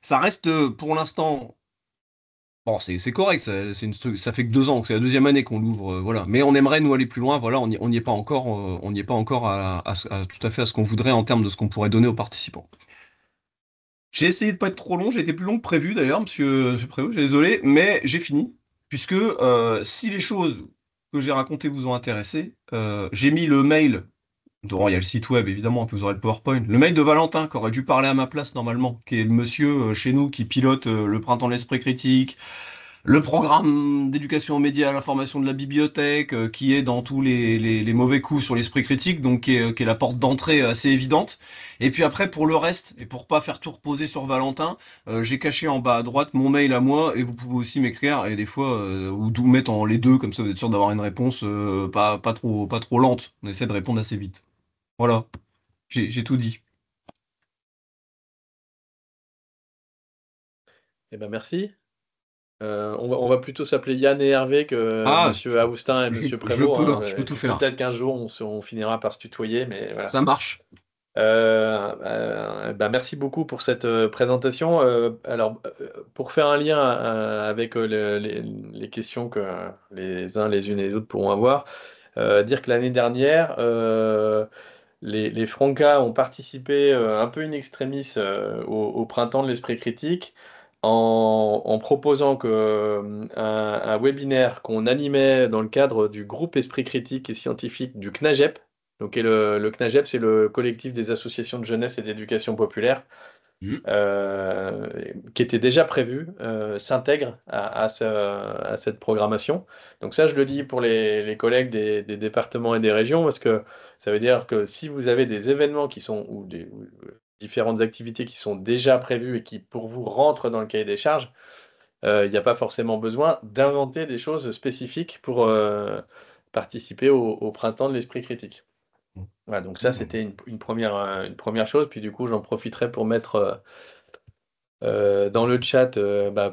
Ça reste pour l'instant. Bon, c'est correct, ça fait que 2 ans, donc c'est la deuxième année qu'on l'ouvre, voilà. Mais on aimerait nous aller plus loin, voilà, on n'y est pas encore, on n'y est pas encore tout à fait à ce qu'on voudrait en termes de ce qu'on pourrait donner aux participants. J'ai essayé de pas être trop long, j'ai été plus long que prévu d'ailleurs, monsieur Prévost, j'ai désolé, mais j'ai fini, puisque si les choses que j'ai racontées vous ont intéressé, j'ai mis le mail. Bon, il y a le site web, évidemment, puis vous aurez le PowerPoint. Le mail de Valentin, qui aurait dû parler à ma place normalement, qui est le monsieur chez nous qui pilote le Printemps de l'Esprit Critique, le programme d'éducation aux médias à la formation de la bibliothèque, qui est dans tous les mauvais coups sur l'esprit critique, donc qui est la porte d'entrée assez évidente. Et puis après, pour le reste, et pour pas faire tout reposer sur Valentin, j'ai caché en bas à droite mon mail à moi, et vous pouvez aussi m'écrire, et des fois, ou d'où mettre en les deux, comme ça vous êtes sûr d'avoir une réponse pas trop lente. On essaie de répondre assez vite. Voilà, j'ai tout dit. Eh ben merci. On va plutôt s'appeler Yann et Hervé que Ah, Monsieur Aoustin et Monsieur je Prévost, peux, hein, je peux et tout puis faire. peut-être qu'un jour on finira par se tutoyer, mais voilà. Ça marche. Bah, merci beaucoup pour cette présentation. Alors, pour faire un lien avec les questions que les uns, les unes et les autres pourront avoir, dire que l'année dernière, les Francas ont participé un peu in extremis au Printemps de l'Esprit Critique. en proposant un webinaire qu'on animait dans le cadre du groupe Esprit critique et scientifique du CNAGEP. Donc, le CNAGEP, c'est le collectif des associations de jeunesse et d'éducation populaire, qui était déjà prévu, s'intègre à cette programmation. Donc ça, je le dis pour les collègues des départements et des régions, parce que ça veut dire que si vous avez des événements qui sont, ou différentes activités qui sont déjà prévues et qui, pour vous, rentrent dans le cahier des charges, il n'y a pas forcément besoin d'inventer des choses spécifiques pour participer au printemps de l'esprit critique. Voilà, donc ça, c'était une première chose. Puis du coup, j'en profiterai pour mettre dans le chat,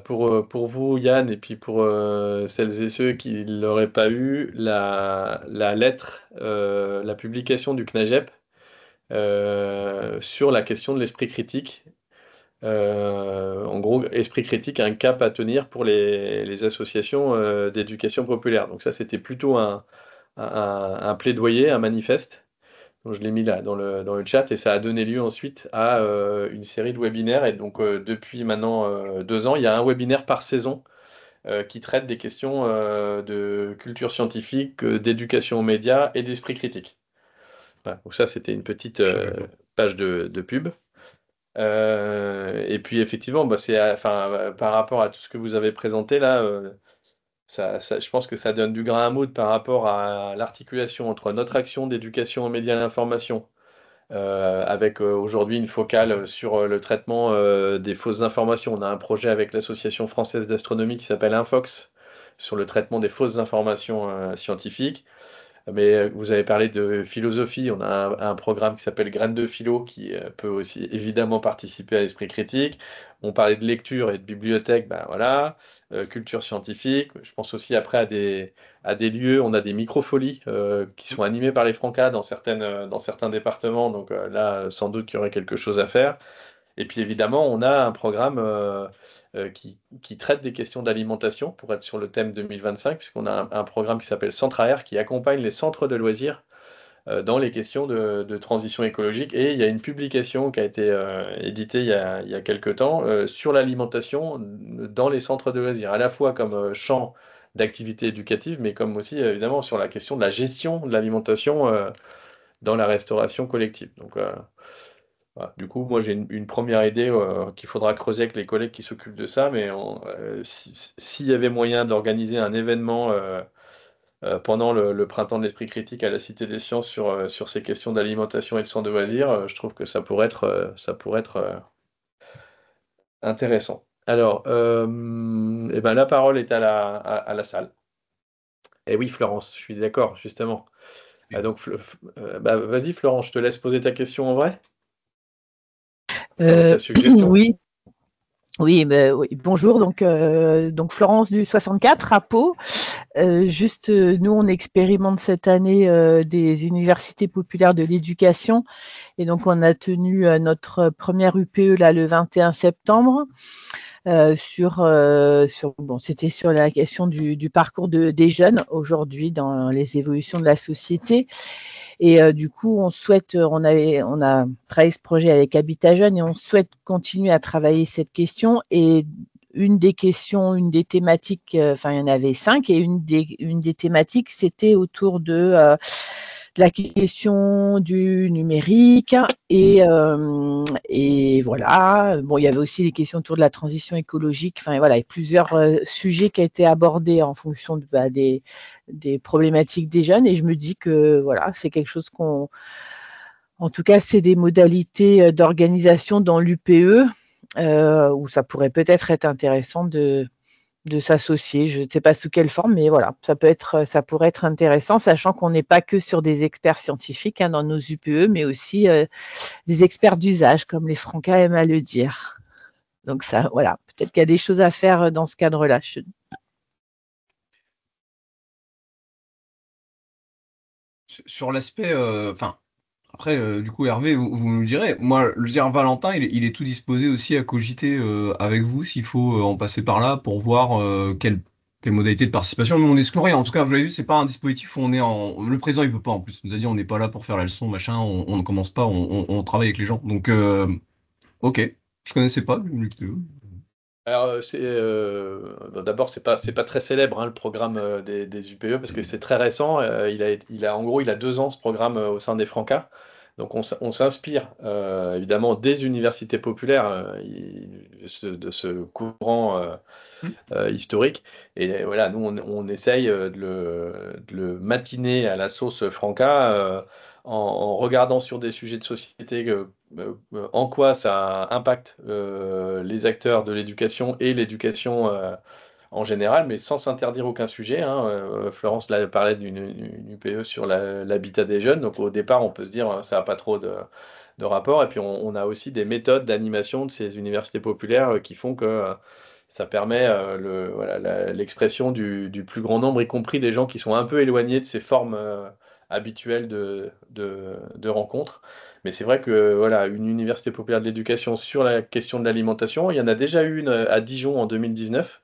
pour vous, Yann, et puis pour celles et ceux qui ne l'auraient pas eu, la lettre, la publication du CNAGEP sur la question de l'esprit critique. En gros, esprit critique, un cap à tenir pour les associations d'éducation populaire. Donc ça, c'était plutôt un plaidoyer, un manifeste. Donc, je l'ai mis là dans le chat et ça a donné lieu ensuite à une série de webinaires. Et donc, depuis maintenant 2 ans, il y a un webinaire par saison qui traite des questions de culture scientifique, d'éducation aux médias et d'esprit critique. Voilà. Donc, ça, c'était une petite page de pub. Et puis, effectivement, par rapport à tout ce que vous avez présenté là, je pense que ça donne du grain à moudre par rapport à l'articulation entre notre action d'éducation aux médias et à l'information, avec aujourd'hui une focale sur le traitement des fausses informations. On a un projet avec l'Association française d'astronomie qui s'appelle Infox sur le traitement des fausses informations scientifiques. Mais vous avez parlé de philosophie, on a un programme qui s'appelle Graines de philo qui peut aussi évidemment participer à l'esprit critique. On parlait de lecture et de bibliothèque, ben voilà. Culture scientifique. Je pense aussi après à des lieux, on a des microfolies qui sont animées par les Francas dans certains départements. Donc là, sans doute qu'il y aurait quelque chose à faire. Et puis évidemment, on a un programme qui traite des questions d'alimentation pour être sur le thème 2025, puisqu'on a un programme qui s'appelle Centre AR qui accompagne les centres de loisirs dans les questions de transition écologique. Et il y a une publication qui a été éditée il y a quelques temps sur l'alimentation dans les centres de loisirs, à la fois comme champ d'activité éducative, mais comme aussi évidemment sur la question de la gestion de l'alimentation dans la restauration collective. Donc, voilà. Du coup, moi j'ai une première idée qu'il faudra creuser avec les collègues qui s'occupent de ça, mais s'il y avait moyen d'organiser un événement pendant le printemps de l'esprit critique à la Cité des Sciences sur ces questions d'alimentation et de centre de loisirs, je trouve que ça pourrait être intéressant. Alors, eh ben, la parole est à la salle. Et oui, Florence, je suis d'accord, justement. Donc, vas-y, Florence, je te laisse poser ta question en vrai. Ta suggestion. Oui. Oui, oui, bonjour, donc Florence du 64 à Pau. Nous, on expérimente cette année des universités populaires de l'éducation et donc on a tenu notre première UPE là, le 21 septembre. C'était sur la question du parcours des jeunes aujourd'hui dans les évolutions de la société. Et du coup, on a travaillé ce projet avec Habitat Jeune et on souhaite continuer à travailler cette question. Et une des thématiques, il y en avait 5, et une des thématiques, c'était autour de la question du numérique et voilà. Bon, il y avait aussi les questions autour de la transition écologique. Enfin, voilà, il y a plusieurs sujets qui ont été abordés en fonction des problématiques des jeunes. Et je me dis que voilà, c'est quelque chose en tout cas, c'est des modalités d'organisation dans l'UPE où ça pourrait peut-être être intéressant de s'associer. Je ne sais pas sous quelle forme, mais voilà, ça pourrait être intéressant, sachant qu'on n'est pas que sur des experts scientifiques dans nos UPE, mais aussi des experts d'usage, comme les Francas aiment à le dire. Donc ça, voilà, peut-être qu'il y a des choses à faire dans ce cadre-là. Sur l'aspect, après, du coup, Hervé, vous me le direz. Moi, le dire Valentin, il est tout disposé aussi à cogiter avec vous s'il faut en passer par là pour voir quelle modalité de participation. Nous, on n'exclut rien. En tout cas, vous l'avez vu, c'est pas un dispositif où on est en. Le président, il veut pas en plus. Il nous a dit, on n'est pas là pour faire la leçon, machin. On ne commence pas, on travaille avec les gens. Donc, ok. Je connaissais pas. Alors, d'abord, c'est pas très célèbre, hein, le programme des UPE, parce que c'est très récent. En gros, il a 2 ans, ce programme, au sein des Francas. Donc, on s'inspire évidemment des universités populaires, de ce courant historique. Et voilà, nous, on essaye de le matiner à la sauce Franca, en regardant sur des sujets de société, en quoi ça impacte les acteurs de l'éducation et l'éducation en général, mais sans s'interdire aucun sujet, hein. Florence là, parlait d'une UPE sur l'habitat des jeunes. Donc au départ, on peut se dire, ça n'a pas trop de rapport. Et puis on a aussi des méthodes d'animation de ces universités populaires qui font que ça permet voilà, l'expression du plus grand nombre, y compris des gens qui sont un peu éloignés de ces formes habituelles de rencontres. Mais c'est vrai que voilà, une université populaire de l'éducation sur la question de l'alimentation, il y en a déjà eu une à Dijon en 2019,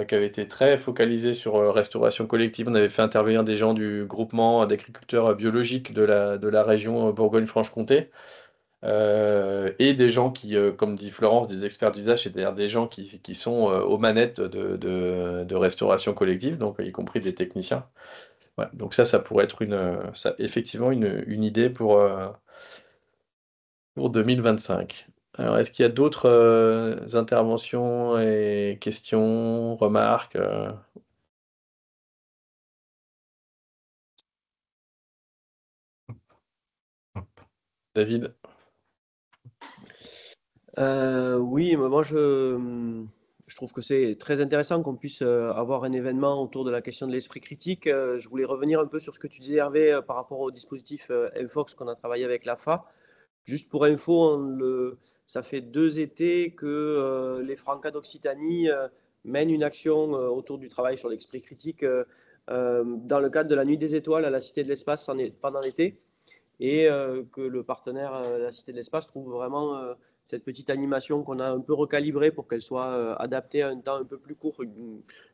qui avait été très focalisée sur restauration collective. On avait fait intervenir des gens du groupement d'agriculteurs biologiques de la région Bourgogne-Franche-Comté. Et des gens qui, comme dit Florence, des experts d'usage, c'est-à-dire des gens qui sont aux manettes de restauration collective, donc y compris des techniciens. Ouais, donc ça pourrait être effectivement une idée pour 2025. Alors, est-ce qu'il y a d'autres interventions et questions, remarques David? Oui, mais moi je trouve que c'est très intéressant qu'on puisse avoir un événement autour de la question de l'esprit critique. Je voulais revenir un peu sur ce que tu disais, Hervé, par rapport au dispositif Mfox qu'on a travaillé avec l'AFA. Juste pour info, ça fait 2 étés que les Francas d'Occitanie mènent une action autour du travail sur l'esprit critique dans le cadre de la Nuit des Étoiles à la Cité de l'Espace pendant l'été. Et que le partenaire, la Cité de l'Espace, trouve vraiment cette petite animation qu'on a un peu recalibrée pour qu'elle soit adaptée à un temps un peu plus court.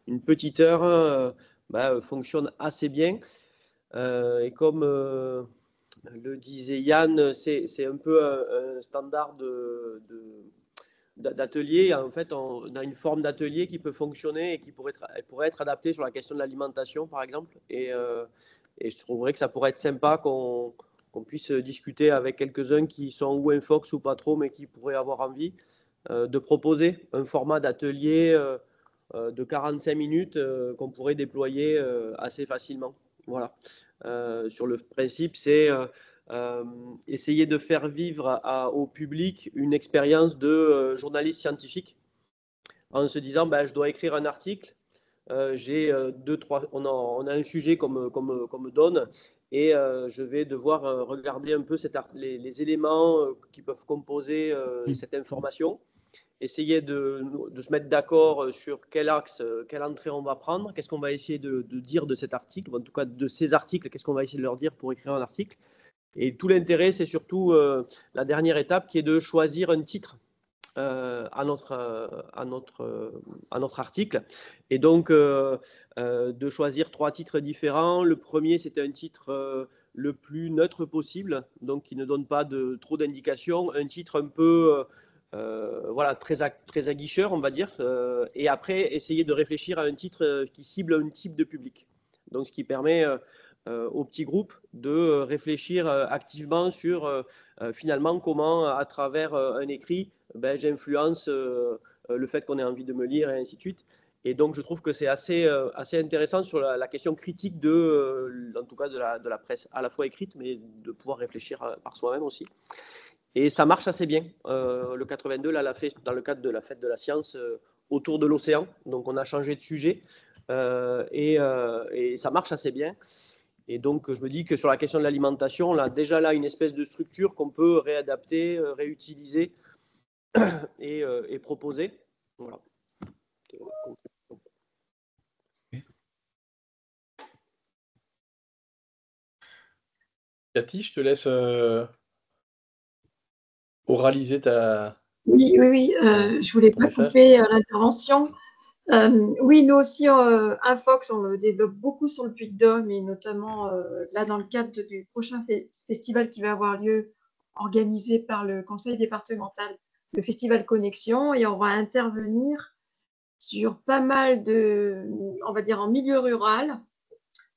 Une petite heure fonctionne assez bien. Et comme le disait Yann, c'est un peu un standard d'atelier. En fait, on a une forme d'atelier qui peut fonctionner et qui pourrait être adaptée sur la question de l'alimentation, par exemple. Et je trouverais que ça pourrait être sympa qu'on puisse discuter avec quelques-uns qui sont ou Infox ou pas trop, mais qui pourraient avoir envie de proposer un format d'atelier de 45 minutes qu'on pourrait déployer assez facilement. Voilà. Sur le principe, c'est essayer de faire vivre au public une expérience de journaliste scientifique en se disant je dois écrire un article, j'ai on a un sujet qu'on me donne et je vais devoir regarder un peu les éléments qui peuvent composer cette information, essayer de se mettre d'accord sur quel axe, quelle entrée on va prendre, qu'est-ce qu'on va essayer de dire de cet article, en tout cas de ces articles, qu'est-ce qu'on va essayer de leur dire pour écrire un article. Et tout l'intérêt, c'est surtout la dernière étape qui est de choisir un titre à notre article. Et donc, de choisir 3 titres différents. Le premier, c'était un titre le plus neutre possible, donc qui ne donne pas trop d'indications. Un titre un peu voilà, très aguicheur, on va dire. Et après, essayer de réfléchir à un titre qui cible un type de public. Donc, ce qui permet au petit groupe de réfléchir activement sur finalement comment, à travers un écrit, j'influence le fait qu'on ait envie de me lire et ainsi de suite. Et donc, je trouve que c'est assez intéressant sur la question critique en tout cas de la presse à la fois écrite, mais de pouvoir réfléchir par soi-même aussi. Et ça marche assez bien. Le 82, là, l'a fait dans le cadre de la fête de la science autour de l'océan. Donc, on a changé de sujet et ça marche assez bien. Et donc, je me dis que sur la question de l'alimentation, on a déjà là une espèce de structure qu'on peut réadapter, réutiliser et proposer. Voilà. Cathy, je te laisse oraliser ta... Oui, je voulais pas couper l'intervention. Oui, nous aussi, Infox, on le développe beaucoup sur le Puy-de-Dôme et notamment là dans le cadre du prochain festival qui va avoir lieu organisé par le conseil départemental le festival Connexion, et on va intervenir sur pas mal de, on va dire en milieu rural,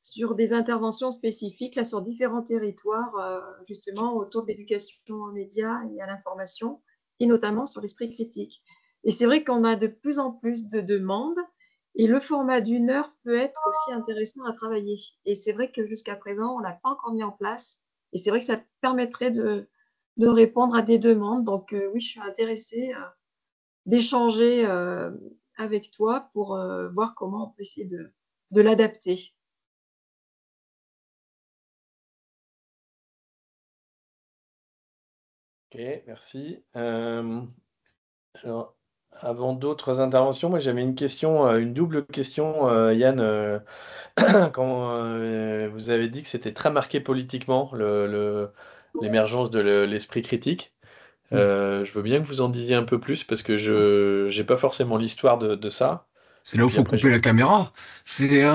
sur des interventions spécifiques là, sur différents territoires, justement autour de l'éducation aux médias et à l'information, et notamment sur l'esprit critique. Et c'est vrai qu'on a de plus en plus de demandes, et le format d'1 heure peut être aussi intéressant à travailler. Et c'est vrai que jusqu'à présent, on ne l'a pas encore mis en place, et c'est vrai que ça permettrait de répondre à des demandes. Donc oui, je suis intéressée d'échanger avec toi pour voir comment on peut essayer de l'adapter. Ok, merci. Alors, avant d'autres interventions, moi j'avais une question, une double question, Yann. Quand vous avez dit que c'était très marqué politiquement, l'émergence de l'esprit critique. Je veux bien que vous en disiez un peu plus parce que je n'ai pas forcément l'histoire de ça. C'est Et là où il puis faut après, couper la caméra. C'est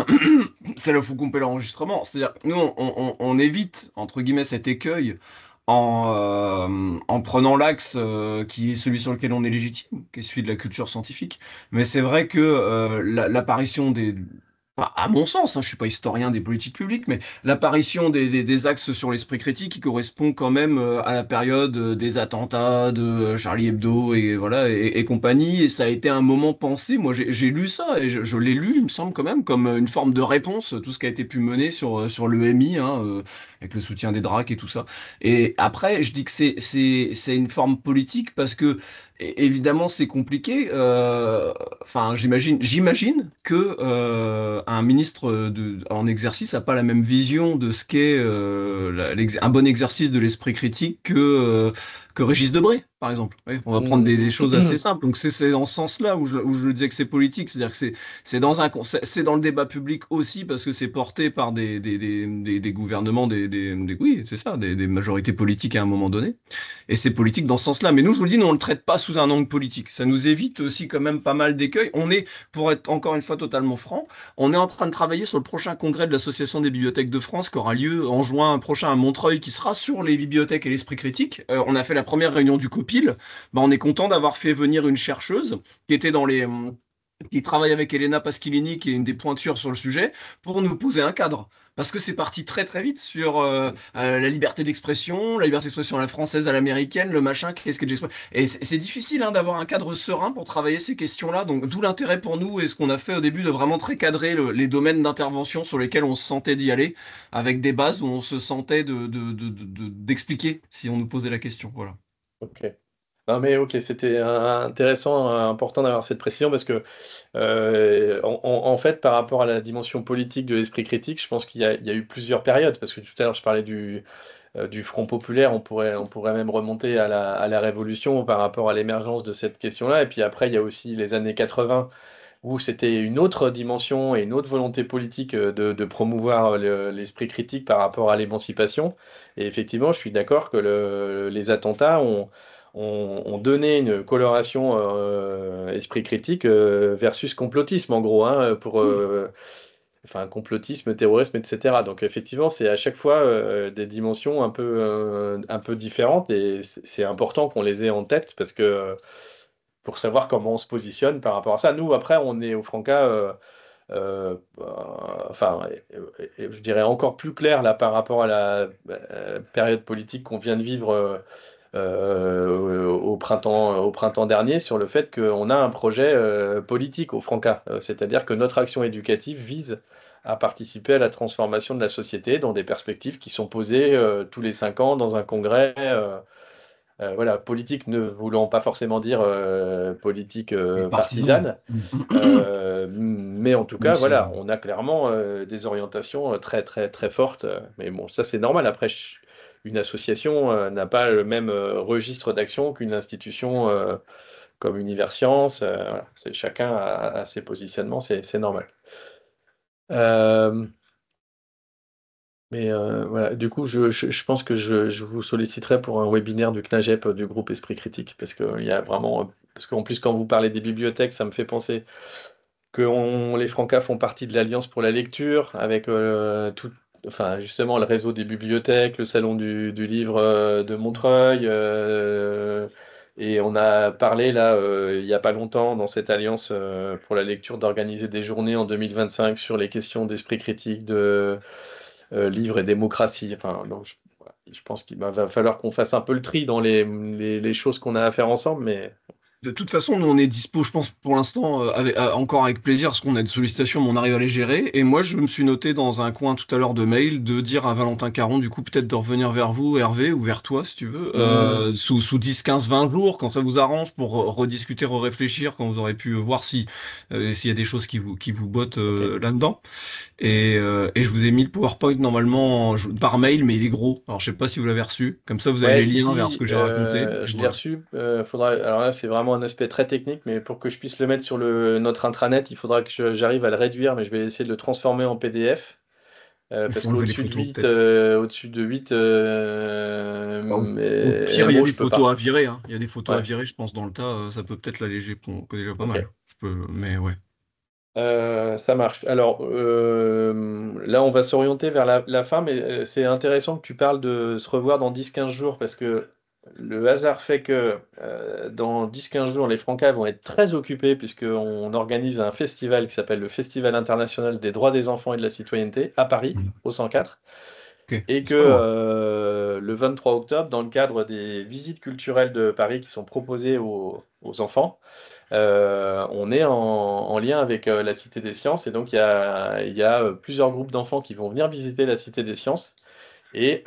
c'est là où il faut couper l'enregistrement. C'est-à-dire, nous, on évite, entre guillemets, cet écueil en prenant l'axe qui est celui sur lequel on est légitime, qui est celui de la culture scientifique. Mais c'est vrai que l'apparition des... Enfin, à mon sens, hein, je suis pas historien des politiques publiques, mais l'apparition des axes sur l'esprit critique qui correspond quand même à la période des attentats de Charlie Hebdo et voilà et compagnie. Et ça a été un moment pensé. Moi, j'ai lu ça et je l'ai lu, il me semble quand même, comme une forme de réponse tout ce qui a été pu mener sur l'EMI, hein, avec le soutien des DRAC et tout ça. Et après, je dis que c'est une forme politique parce que évidemment, c'est compliqué. Enfin, j'imagine que un ministre en exercice n'a pas la même vision de ce qu'est un bon exercice de l'esprit critique que Régis Debray, par exemple. Oui, on va prendre des choses assez simples. Donc c'est dans ce sens-là où je le disais que c'est politique, c'est-à-dire que c'est dans le débat public aussi parce que c'est porté par des gouvernements, oui, c'est ça, des majorités politiques à un moment donné. Et c'est politique dans ce sens-là. Mais nous, je vous le dis, nous, on le traite pas sous un angle politique. Ça nous évite aussi quand même pas mal d'écueils. On est, pour être encore une fois totalement franc, on est en train de travailler sur le prochain congrès de l'Association des bibliothèques de France qui aura lieu en juin prochain à Montreuil, qui sera sur les bibliothèques et l'esprit critique. On a fait la première réunion du COPIL. Ben, on est content d'avoir fait venir une chercheuse qui était qui travaille avec Elena Pasquilini, qui est une des pointures sur le sujet, pour nous poser un cadre. Parce que c'est parti très très vite sur la liberté d'expression, à la française, à l'américaine, le machin, qu'est-ce que j'exprime. Et c'est difficile hein, d'avoir un cadre serein pour travailler ces questions-là. Donc d'où l'intérêt pour nous et ce qu'on a fait au début de vraiment très cadrer les domaines d'intervention sur lesquels on se sentait d'y aller, avec des bases où on se sentait d'expliquer si on nous posait la question. Voilà. Ok. Non mais ok, c'était intéressant, important d'avoir cette précision parce que en fait, par rapport à la dimension politique de l'esprit critique, je pense il y a eu plusieurs périodes parce que tout à l'heure je parlais du Front populaire, on pourrait même remonter à la Révolution par rapport à l'émergence de cette question-là. Et puis après, il y a aussi les années 80 où c'était une autre dimension et une autre volonté politique de promouvoir l'esprit critique par rapport à l'émancipation. Et effectivement, je suis d'accord que les attentats ont donné une coloration esprit critique versus complotisme, en gros, hein, enfin, complotisme, terrorisme, etc. Donc effectivement, c'est à chaque fois des dimensions un peu différentes et c'est important qu'on les ait en tête parce que pour savoir comment on se positionne par rapport à ça. Nous, après, on est au Franca, enfin, je dirais encore plus clair là par rapport à la période politique qu'on vient de vivre au printemps dernier sur le fait qu'on a un projet politique au Franca. C'est-à-dire que notre action éducative vise à participer à la transformation de la société dans des perspectives qui sont posées tous les 5 ans dans un congrès. Voilà, politique ne voulant pas forcément dire politique Partisan. partisane, mais en tout Même cas, si voilà, on a clairement des orientations très très très fortes. Mais bon, ça c'est normal. Après, une association n'a pas le même registre d'action qu'une institution comme Universcience. Voilà, chacun a ses positionnements, c'est normal. Mais voilà, du coup, je pense que je vous solliciterai pour un webinaire du CNAGEP du groupe Esprit Critique, parce qu'il y a vraiment, parce qu'en plus, quand vous parlez des bibliothèques, ça me fait penser que les Francas font partie de l'Alliance pour la lecture, avec enfin, justement, le réseau des bibliothèques, le salon du livre de Montreuil, Et on a parlé là, il n'y a pas longtemps, dans cette alliance pour la lecture, d'organiser des journées en 2025 sur les questions d'esprit critique, de livre et démocratie. Enfin, donc, voilà, je pense qu'il va falloir qu'on fasse un peu le tri dans les choses qu'on a à faire ensemble, mais De toute façon, nous on est dispo, je pense, pour l'instant, encore avec plaisir, parce qu'on a des sollicitations, mais on arrive à les gérer. Et moi, je me suis noté dans un coin tout à l'heure de mail de dire à Valentin Caron, du coup, peut-être de revenir vers vous, Hervé, ou vers toi, si tu veux, sous 10, 15, 20 jours, quand ça vous arrange, pour rediscuter, réfléchir, quand vous aurez pu voir s'il y a des choses qui vous bottent ok. là-dedans. Et je vous ai mis le PowerPoint normalement par mail, mais il est gros. Alors, je sais pas si vous l'avez reçu. Comme ça, vous avez Ouais, les si, liens vers ce si, que j'ai raconté. Et je l'ai voilà. reçu. Alors là, c'est vraiment un aspect très technique, mais pour que je puisse le mettre sur notre intranet, il faudra que j'arrive à le réduire, mais je vais essayer de le transformer en PDF. Il Parce faut enlever les qu'au-dessus de photos, 8, peut-être. au-dessus de 8 Au pire, il y a MO, des je peux photos pas. à virer, hein. Il y a des photos à Ouais, virer, je pense, dans le tas, ça peut peut-être l'alléger, que déjà pas ok. mal. Mais ouais. Ça marche. Alors là, on va s'orienter vers la fin, mais c'est intéressant que tu parles de se revoir dans 10-15 jours, parce que le hasard fait que dans 10-15 jours, les Francas vont être très occupés, puisqu'on organise un festival qui s'appelle le Festival international des droits des enfants et de la citoyenneté à Paris, Mm. au 104, Ok, et que c'est pas loin. le 23 octobre, dans le cadre des visites culturelles de Paris qui sont proposées aux enfants, on est en lien avec la Cité des Sciences, et donc il y a plusieurs groupes d'enfants qui vont venir visiter la Cité des Sciences. Et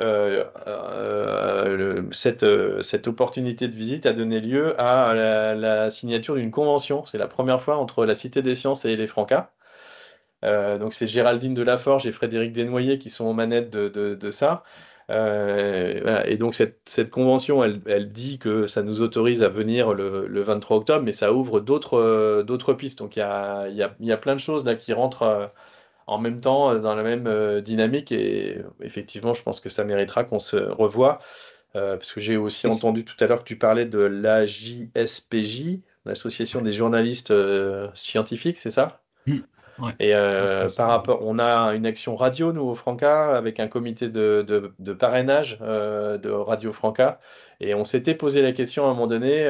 cette opportunité de visite a donné lieu à la signature d'une convention. C'est la première fois entre la Cité des Sciences et les Francas. Donc c'est Géraldine Delaforge et Frédéric Desnoyers qui sont aux manettes de ça. Voilà. Et donc cette convention, elle dit que ça nous autorise à venir le 23 octobre, mais ça ouvre d'autres pistes. Donc il y a plein de choses là qui rentrent en même temps dans la même dynamique. Et effectivement, je pense que ça méritera qu'on se revoie. Parce que j'ai aussi Et entendu tout à l'heure que tu parlais de l'AJSPJ, l'Association des journalistes scientifiques, c'est ça? Mm. Ouais. Et Après, par rapport, on a une action radio, nous, au Franca, avec un comité de parrainage de Radio Franca. Et on s'était posé la question à un moment donné,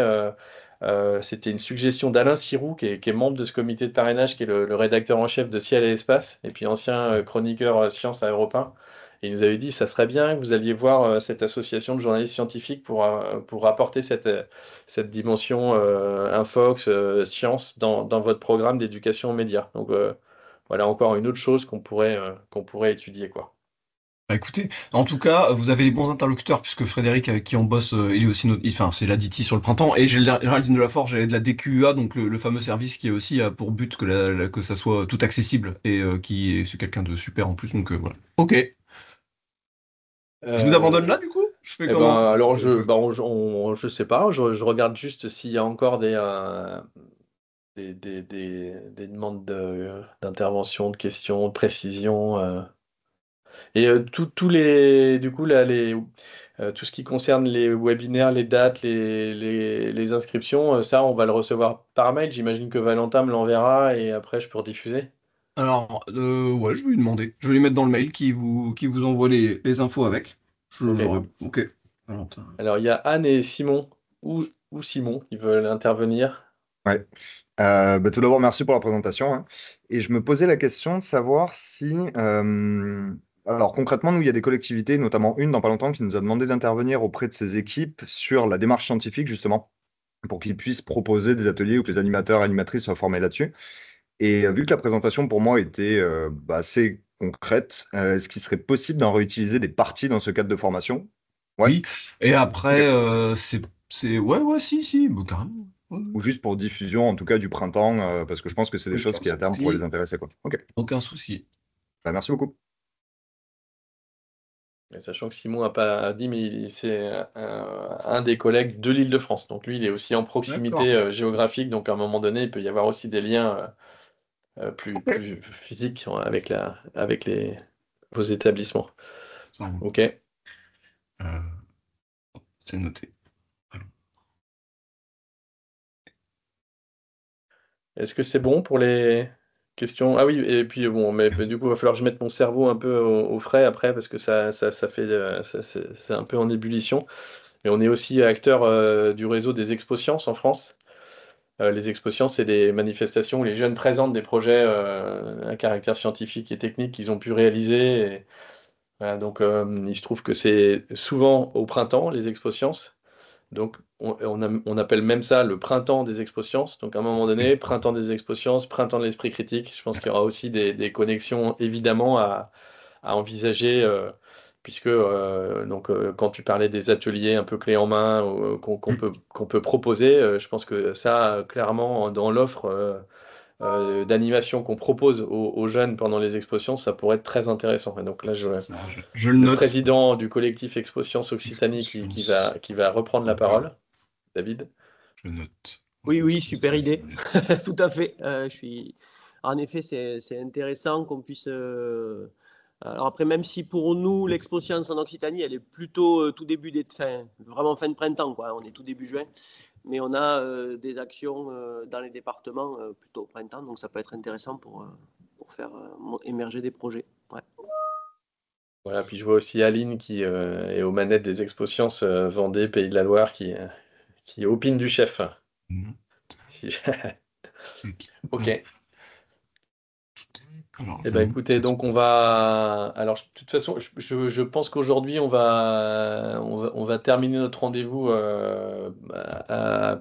c'était une suggestion d'Alain Sirou, qui est membre de ce comité de parrainage, qui est le rédacteur en chef de Ciel et Espace, et puis ancien chroniqueur sciences à Europe 1. Et il nous avait dit, ça serait bien que vous alliez voir cette association de journalistes scientifiques pour apporter cette dimension infox, science dans votre programme d'éducation aux médias. Donc, voilà encore une autre chose qu'on pourrait étudier, quoi. Bah, écoutez, en tout cas, vous avez les bons interlocuteurs, puisque Frédéric, avec qui on bosse, il est aussi enfin, c'est l'ADITI sur le printemps, et j'ai Géraldine Delaforge, elle est de la DQUA, donc le fameux service qui est aussi pour but que ça soit tout accessible, et c'est quelqu'un de super en plus, donc voilà. Ok. Je vous abandonne là, Euh, du coup? Je fais eh ben, comment? alors, je sais pas, je regarde juste s'il y a encore des demandes d'intervention, de questions, de précision. Et du coup, là, tout ce qui concerne les webinaires, les dates, les inscriptions, ça, on va le recevoir par mail. J'imagine que Valentin me l'enverra et après, je peux rediffuser. Alors, ouais, je vais lui demander. Je vais lui mettre dans le mail qui vous envoie les infos avec. Ok. Ok. Valentin. Alors, il y a Anne et Simon, ou Simon, qui veulent intervenir. Ouais. Bah, tout d'abord, merci pour la présentation, hein. Et je me posais la question de savoir si, alors concrètement, nous, il y a des collectivités, notamment une dans pas longtemps, qui nous a demandé d'intervenir auprès de ces équipes sur la démarche scientifique, justement, pour qu'ils puissent proposer des ateliers ou que les animateurs, animatrices soient formés là-dessus. Et vu que la présentation pour moi était bah, assez concrète, est-ce qu'il serait possible d'en réutiliser des parties dans ce cadre de formation? Ouais, Oui. Et après, ok. ouais, ouais, si, bah, carrément. Ouais, ouais. Ou juste pour diffusion, en tout cas, du printemps, parce que je pense que c'est des choses Aucun qui, à terme, pourraient les souci. intéresser, quoi. Ok, Aucun souci. bah, merci beaucoup. Et sachant que Simon n'a pas dit, mais c'est un des collègues de l'Île-de-France. Donc lui, il est aussi en proximité D'accord. géographique. Donc à un moment donné, il peut y avoir aussi des liens plus, Ok. plus physiques avec vos établissements. Ça roule. Ok. Euh, c'est noté. Alors. Est-ce que c'est bon pour les questions? Ah oui, et puis bon, mais du coup, il va falloir que je mette mon cerveau un peu au frais après, parce que ça fait, c'est un peu en ébullition. Mais on est aussi acteur du réseau des Expo-Sciences en France. Les Expo-Sciences, c'est des manifestations où les jeunes présentent des projets à caractère scientifique et technique qu'ils ont pu réaliser. Et, voilà, donc, il se trouve que c'est souvent au printemps, les Expo-Sciences. Donc, on appelle même ça le printemps des Expo-Sciences. Donc, à un moment donné, printemps des Expo-Sciences, printemps de l'esprit critique. Je pense qu'il y aura aussi des connexions, évidemment, à envisager, puisque quand tu parlais des ateliers un peu clés en main qu'on peut proposer, je pense que ça, clairement, dans l'offre d'animation qu'on propose aux jeunes pendant les Expo-Sciences, ça pourrait être très intéressant. Et donc là, Je le le note. président du collectif Expo-Sciences Occitanie qui va reprendre la parole, David. Je note. Oui, super idée. Tout à fait. En effet, c'est intéressant qu'on puisse. Alors après, même si pour nous, l'Expo Science en Occitanie, elle est plutôt tout début vraiment fin de printemps, quoi. On est tout début juin, mais on a des actions dans les départements plutôt au printemps, donc ça peut être intéressant pour faire émerger des projets. Ouais. Voilà, puis je vois aussi Aline qui est aux manettes des Expo Sciences Vendée, Pays de la Loire, qui opine du chef. Ok. Eh ben, écoutez, donc on va. Alors, de toute façon, je pense qu'aujourd'hui, on va terminer notre rendez-vous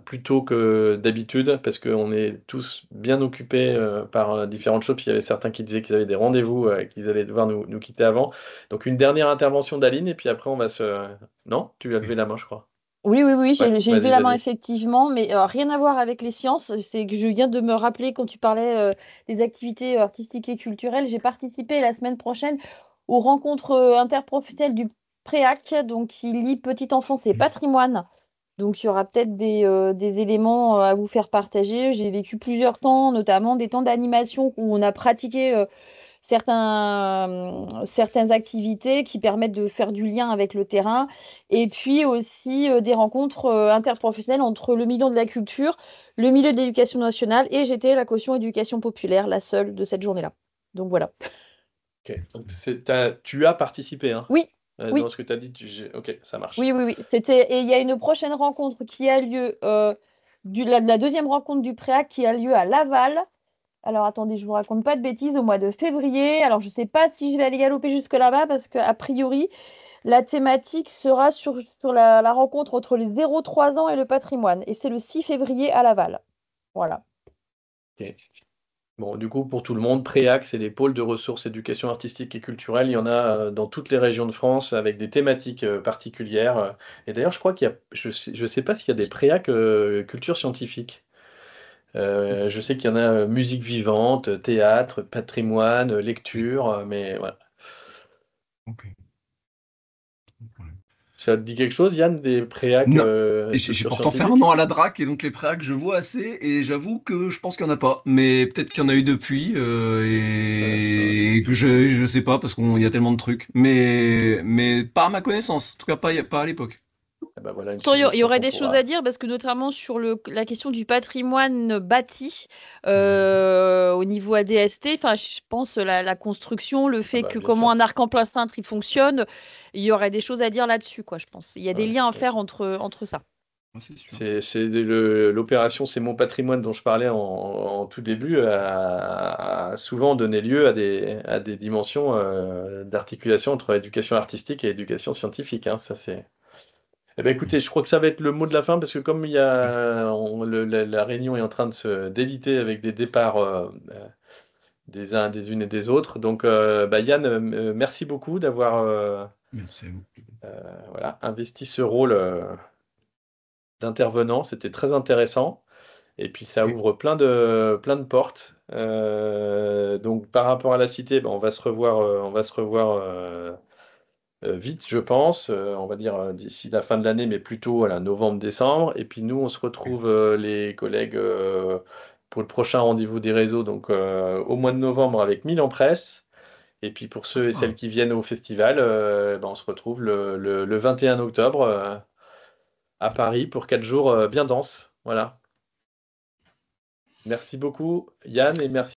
plus tôt que d'habitude, parce qu'on est tous bien occupés par différentes choses. Puis il y avait certains qui disaient qu'ils avaient des rendez-vous, qu'ils allaient devoir nous quitter avant. Donc, une dernière intervention d'Aline, et puis après, on va se. Non? Tu as levé la main, je crois. Oui, Ouais, j'ai levé vas-y, la main vas-y. effectivement, mais rien à voir avec les sciences. C'est que je viens de me rappeler quand tu parlais des activités artistiques et culturelles. J'ai participé la semaine prochaine aux rencontres interprofessionnelles du Préac, donc qui lie petite enfance et patrimoine. Donc il y aura peut-être des éléments à vous faire partager. J'ai vécu plusieurs temps, notamment des temps d'animation où on a pratiqué certaines activités qui permettent de faire du lien avec le terrain, et puis aussi des rencontres interprofessionnelles entre le milieu de la culture, le milieu de l'éducation nationale, et j'étais la caution éducation populaire, la seule de cette journée-là. Donc voilà. Ok. Donc, tu as participé, hein? Oui, Dans oui, ce que tu as dit, ok, ça marche. oui. Et il y a une prochaine rencontre qui a lieu, la deuxième rencontre du Préac qui a lieu à Laval. Alors attendez, je vous raconte pas de bêtises, au mois de février. Alors je sais pas si je vais aller galoper jusque là-bas parce qu'a priori, la thématique sera sur la rencontre entre les 0-3 ans et le patrimoine. Et c'est le 6 février à Laval. Voilà. Ok. Bon, du coup, pour tout le monde, Préac, c'est les pôles de ressources éducation artistique et culturelle. Il y en a dans toutes les régions de France avec des thématiques particulières. Et d'ailleurs, je crois qu'il y a, je sais pas s'il y a des Préac culture scientifique. Je sais qu'il y en a musique vivante, théâtre, patrimoine, lecture, mais voilà. Ok. Ça te dit quelque chose, Yann, des Préac Non. Et j'ai culture pourtant fait un scientifique? an à la DRAC et donc les préacs je vois assez et j'avoue que je pense qu'il n'y en a pas. Mais peut-être qu'il y en a eu depuis et que je sais pas parce qu'il y a tellement de trucs. Mais pas à ma connaissance, en tout cas pas à l'époque. Ah bah voilà une Pourtant, il y suggestion aurait qu'on des choses pourra. à dire parce que notamment sur la question du patrimoine bâti au niveau ADST, enfin, je pense la construction, le Ah fait bah que bien comment sûr. un arc en plein cintre il fonctionne, il y aurait des choses à dire là-dessus, quoi, je pense. Il y a des Ouais, liens à bien faire sûr. entre ça. C'est sûr. C'est l'opération C'est mon patrimoine dont je parlais en tout début a souvent donné lieu à des dimensions d'articulation entre éducation artistique et éducation scientifique, hein, ça c'est. Eh ben, écoutez, je crois que ça va être le mot de la fin parce que comme il y a, la réunion est en train de se déliter avec des départs des uns, des unes et des autres. Donc, bah, Yann, merci beaucoup d'avoir Merci à vous. voilà, investi ce rôle d'intervenant. C'était très intéressant. Et puis ça Ok. ouvre plein de portes. Donc par rapport à la cité, ben, on va se revoir vite, je pense. On va dire d'ici la fin de l'année, mais plutôt voilà, novembre-décembre. Et puis nous, on se retrouve les collègues pour le prochain rendez-vous des réseaux, donc au mois de novembre avec Milan Presse. Et puis pour ceux et Ah, celles qui viennent au festival, ben, on se retrouve le 21 octobre à Paris pour 4 jours bien denses. Voilà. Merci beaucoup, Yann, et merci.